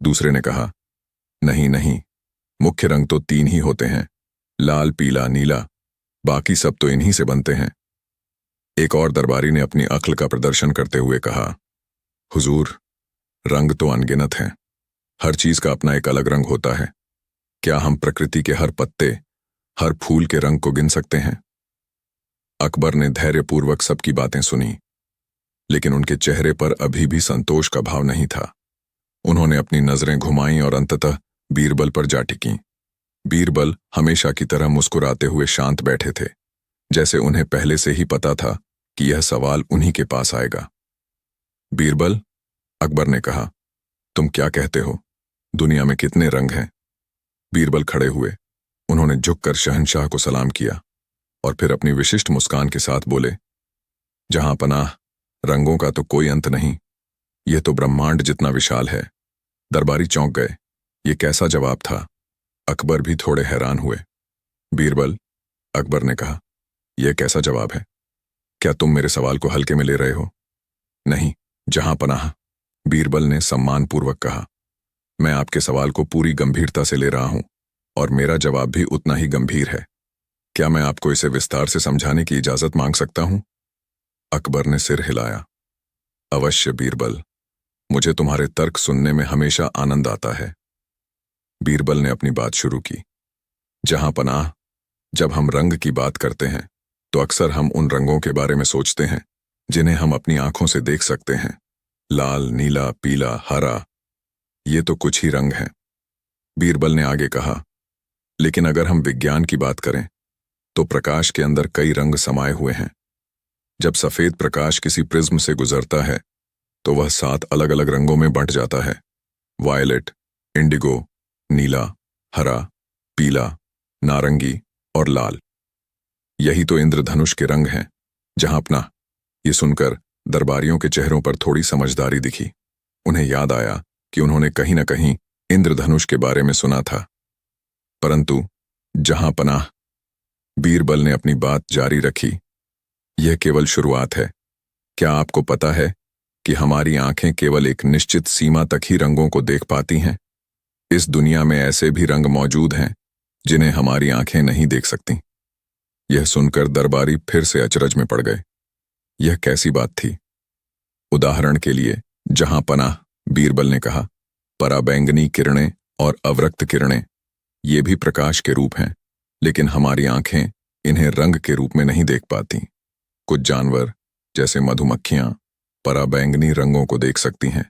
Speaker 1: दूसरे ने कहा, नहीं, मुख्य रंग तो 3 ही होते हैं, लाल, पीला, नीला, बाकी सब तो इन्हीं से बनते हैं। एक और दरबारी ने अपनी अक्ल का प्रदर्शन करते हुए कहा, हुजूर, रंग तो अनगिनत हैं। हर चीज का अपना एक अलग रंग होता है। क्या हम प्रकृति के हर पत्ते, हर फूल के रंग को गिन सकते हैं? अकबर ने धैर्यपूर्वक सबकी बातें सुनी, लेकिन उनके चेहरे पर अभी भी संतोष का भाव नहीं था। उन्होंने अपनी नजरें घुमाईं और अंततः बीरबल पर जा टिकीं। बीरबल हमेशा की तरह मुस्कुराते हुए शांत बैठे थे, जैसे उन्हें पहले से ही पता था कि यह सवाल उन्हीं के पास आएगा। बीरबल, अकबर ने कहा, तुम क्या कहते हो? दुनिया में कितने रंग हैं? बीरबल खड़े हुए। उन्होंने झुककर शहंशाह को सलाम किया और फिर अपनी विशिष्ट मुस्कान के साथ बोले, जहां पनाह, रंगों का तो कोई अंत नहीं। यह तो ब्रह्मांड जितना विशाल है। दरबारी चौंक गए। ये कैसा जवाब था? अकबर भी थोड़े हैरान हुए। बीरबल, अकबर ने कहा, यह कैसा जवाब है? क्या तुम मेरे सवाल को हल्के में ले रहे हो? नहीं, जहां पनाह, बीरबल ने सम्मानपूर्वक कहा। मैं आपके सवाल को पूरी गंभीरता से ले रहा हूं और मेरा जवाब भी उतना ही गंभीर है। क्या मैं आपको इसे विस्तार से समझाने की इजाजत मांग सकता हूं? अकबर ने सिर हिलाया। अवश्य बीरबल, मुझे तुम्हारे तर्क सुनने में हमेशा आनंद आता है। बीरबल ने अपनी बात शुरू की। जहां पनाह, जब हम रंग की बात करते हैं तो अक्सर हम उन रंगों के बारे में सोचते हैं जिन्हें हम अपनी आंखों से देख सकते हैं। लाल, नीला, पीला, हरा, ये तो कुछ ही रंग हैं। बीरबल ने आगे कहा, लेकिन अगर हम विज्ञान की बात करें तो प्रकाश के अंदर कई रंग समाये हुए हैं। जब सफेद प्रकाश किसी प्रिज्म से गुजरता है तो वह 7 अलग अलग रंगों में बंट जाता है। वायलेट, इंडिगो, नीला, हरा, पीला, नारंगी और लाल। यही तो इंद्रधनुष के रंग हैं। जहां अपना, ये सुनकर दरबारियों के चेहरों पर थोड़ी समझदारी दिखी। उन्हें याद आया कि उन्होंने कहीं न कहीं इंद्रधनुष के बारे में सुना था। परंतु जहां पनाह, बीरबल ने अपनी बात जारी रखी, यह केवल शुरुआत है। क्या आपको पता है कि हमारी आंखें केवल एक निश्चित सीमा तक ही रंगों को देख पाती हैं? इस दुनिया में ऐसे भी रंग मौजूद हैं जिन्हें हमारी आंखें नहीं देख सकती। यह सुनकर दरबारी फिर से अचरज में पड़ गए। यह कैसी बात थी? उदाहरण के लिए, जहां पनाह, बीरबल ने कहा, पराबैंगनी किरणें और अवरक्त किरणें, ये भी प्रकाश के रूप हैं, लेकिन हमारी आंखें इन्हें रंग के रूप में नहीं देख पाती। कुछ जानवर, जैसे मधुमक्खियां, पराबैंगनी रंगों को देख सकती हैं।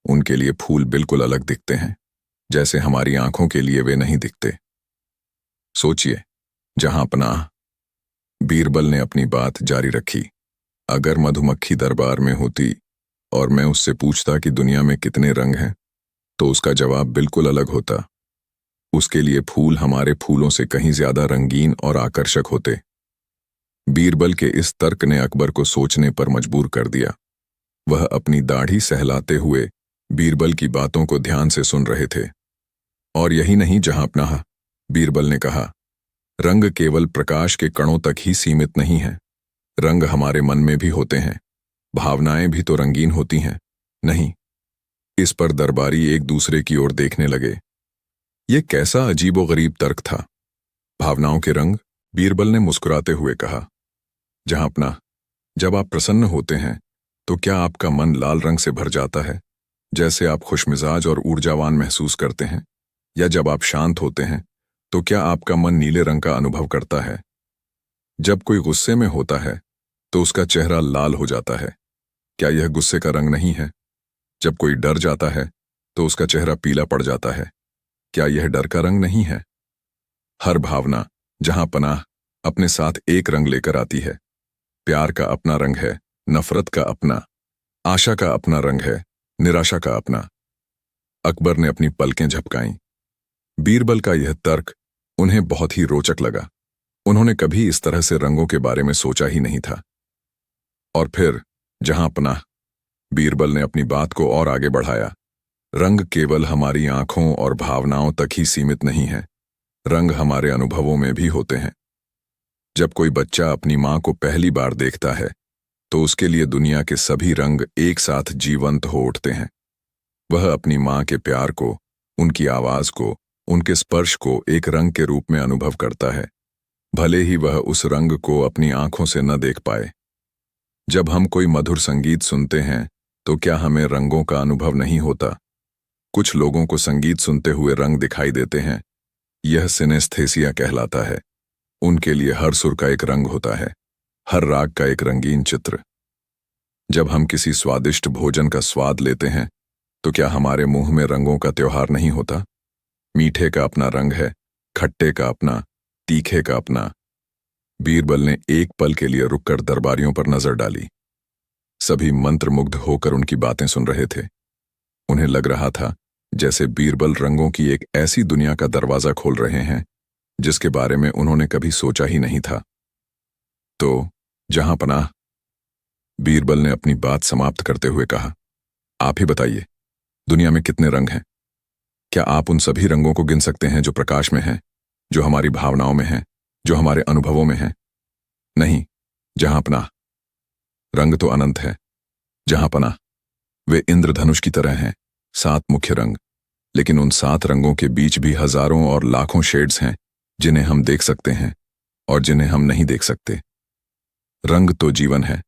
Speaker 1: उनके लिए फूल बिल्कुल अलग दिखते हैं, जैसे हमारी आंखों के लिए वे नहीं दिखते। सोचिए, जहां पनाह। बीरबल ने अपनी बात जारी रखी। अगर मधुमक्खी दरबार में होती और मैं उससे पूछता कि दुनिया में कितने रंग हैं, तो उसका जवाब बिल्कुल अलग होता। उसके लिए फूल हमारे फूलों से कहीं ज्यादा रंगीन और आकर्षक होते। बीरबल के इस तर्क ने अकबर को सोचने पर मजबूर कर दिया। वह अपनी दाढ़ी सहलाते हुए बीरबल की बातों को ध्यान से सुन रहे थे। और यही नहीं, जहां पनाह, बीरबल ने कहा, रंग केवल प्रकाश के कणों तक ही सीमित नहीं है। रंग हमारे मन में भी होते हैं। भावनाएं भी तो रंगीन होती हैं, नहीं? इस पर दरबारी एक दूसरे की ओर देखने लगे। ये कैसा अजीबोगरीब तर्क था? भावनाओं के रंग? बीरबल ने मुस्कुराते हुए कहा, जहां पनाह, जब आप प्रसन्न होते हैं तो क्या आपका मन लाल रंग से भर जाता है, जैसे आप खुशमिजाज और ऊर्जावान महसूस करते हैं? या जब आप शांत होते हैं तो क्या आपका मन नीले रंग का अनुभव करता है? जब कोई गुस्से में होता है तो उसका चेहरा लाल हो जाता है। क्या यह गुस्से का रंग नहीं है? जब कोई डर जाता है तो उसका चेहरा पीला पड़ जाता है। क्या यह डर का रंग नहीं है? हर भावना, जहां पनाह, अपने साथ एक रंग लेकर आती है। प्यार का अपना रंग है, नफरत का अपना, आशा का अपना रंग है, निराशा का अपना। अकबर ने अपनी पलकें झपकाईं। बीरबल का यह तर्क उन्हें बहुत ही रोचक लगा। उन्होंने कभी इस तरह से रंगों के बारे में सोचा ही नहीं था। और फिर, जहां पनाह, बीरबल ने अपनी बात को और आगे बढ़ाया, रंग केवल हमारी आंखों और भावनाओं तक ही सीमित नहीं है। रंग हमारे अनुभवों में भी होते हैं। जब कोई बच्चा अपनी मां को पहली बार देखता है तो उसके लिए दुनिया के सभी रंग एक साथ जीवंत हो उठते हैं। वह अपनी मां के प्यार को, उनकी आवाज को, उनके स्पर्श को एक रंग के रूप में अनुभव करता है, भले ही वह उस रंग को अपनी आंखों से न देख पाए। जब हम कोई मधुर संगीत सुनते हैं तो क्या हमें रंगों का अनुभव नहीं होता? कुछ लोगों को संगीत सुनते हुए रंग दिखाई देते हैं। यह सिनेस्थेसिया कहलाता है। उनके लिए हर सुर का एक रंग होता है, हर राग का एक रंगीन चित्र। जब हम किसी स्वादिष्ट भोजन का स्वाद लेते हैं तो क्या हमारे मुंह में रंगों का त्योहार नहीं होता? मीठे का अपना रंग है, खट्टे का अपना, तीखे का अपना। बीरबल ने एक पल के लिए रुककर दरबारियों पर नजर डाली। सभी मंत्रमुग्ध होकर उनकी बातें सुन रहे थे। उन्हें लग रहा था जैसे बीरबल रंगों की एक ऐसी दुनिया का दरवाजा खोल रहे हैं जिसके बारे में उन्होंने कभी सोचा ही नहीं था। तो, जहां पनाह, बीरबल ने अपनी बात समाप्त करते हुए कहा, आप ही बताइए, दुनिया में कितने रंग हैं? क्या आप उन सभी रंगों को गिन सकते हैं जो प्रकाश में हैं, जो हमारी भावनाओं में हैं, जो हमारे अनुभवों में हैं? नहीं, जहां पनाह। रंग तो अनंत है। जहां पनाह, वे इंद्रधनुष की तरह हैं, 7 मुख्य रंग। लेकिन उन 7 रंगों के बीच भी हजारों और लाखों शेड्स हैं जिन्हें हम देख सकते हैं और जिन्हें हम नहीं देख सकते। रंग तो जीवन है।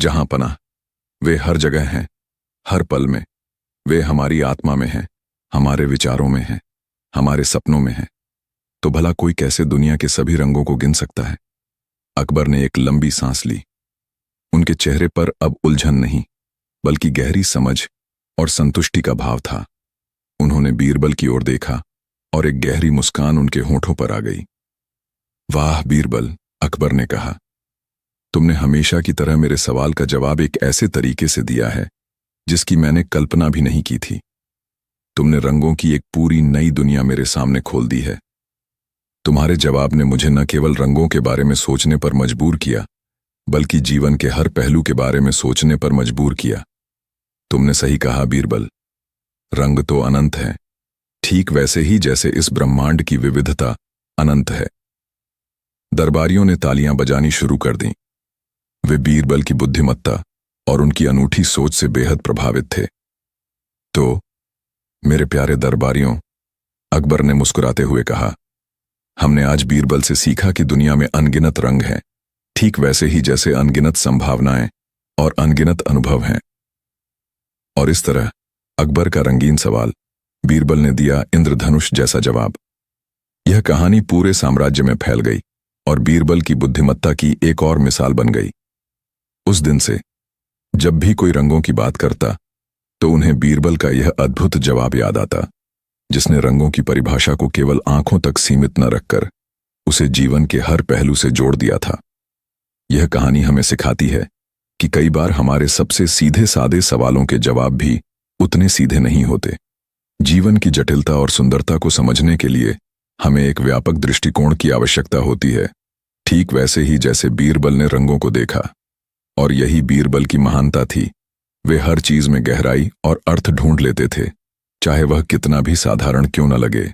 Speaker 1: जहां पनाह, वे हर जगह हैं, हर पल में। वे हमारी आत्मा में हैं, हमारे विचारों में हैं, हमारे सपनों में हैं। तो भला कोई कैसे दुनिया के सभी रंगों को गिन सकता है? अकबर ने एक लंबी सांस ली। उनके चेहरे पर अब उलझन नहीं, बल्कि गहरी समझ और संतुष्टि का भाव था। उन्होंने बीरबल की ओर देखा और एक गहरी मुस्कान उनके होठों पर आ गई। वाह बीरबल, अकबर ने कहा, तुमने हमेशा की तरह मेरे सवाल का जवाब एक ऐसे तरीके से दिया है जिसकी मैंने कल्पना भी नहीं की थी। तुमने रंगों की एक पूरी नई दुनिया मेरे सामने खोल दी है। तुम्हारे जवाब ने मुझे न केवल रंगों के बारे में सोचने पर मजबूर किया, बल्कि जीवन के हर पहलू के बारे में सोचने पर मजबूर किया। तुमने सही कहा बीरबल, रंग तो अनंत है, ठीक वैसे ही जैसे इस ब्रह्मांड की विविधता अनंत है। दरबारियों ने तालियां बजानी शुरू कर दी। वे बीरबल की बुद्धिमत्ता और उनकी अनूठी सोच से बेहद प्रभावित थे। तो, मेरे प्यारे दरबारियों, अकबर ने मुस्कुराते हुए कहा, हमने आज बीरबल से सीखा कि दुनिया में अनगिनत रंग हैं, ठीक वैसे ही जैसे अनगिनत संभावनाएं और अनगिनत अनुभव हैं। और इस तरह अकबर का रंगीन सवाल, बीरबल ने दिया इंद्रधनुष जैसा जवाब। यह कहानी पूरे साम्राज्य में फैल गई और बीरबल की बुद्धिमत्ता की एक और मिसाल बन गई। उस दिन से जब भी कोई रंगों की बात करता तो उन्हें बीरबल का यह अद्भुत जवाब याद आता, जिसने रंगों की परिभाषा को केवल आंखों तक सीमित न रखकर उसे जीवन के हर पहलू से जोड़ दिया था। यह कहानी हमें सिखाती है कि कई बार हमारे सबसे सीधे सादे सवालों के जवाब भी उतने सीधे नहीं होते। जीवन की जटिलता और सुंदरता को समझने के लिए हमें एक व्यापक दृष्टिकोण की आवश्यकता होती है, ठीक वैसे ही जैसे बीरबल ने रंगों को देखा। और यही बीरबल की महानता थी, वे हर चीज में गहराई और अर्थ ढूंढ लेते थे, चाहे वह कितना भी साधारण क्यों न लगे।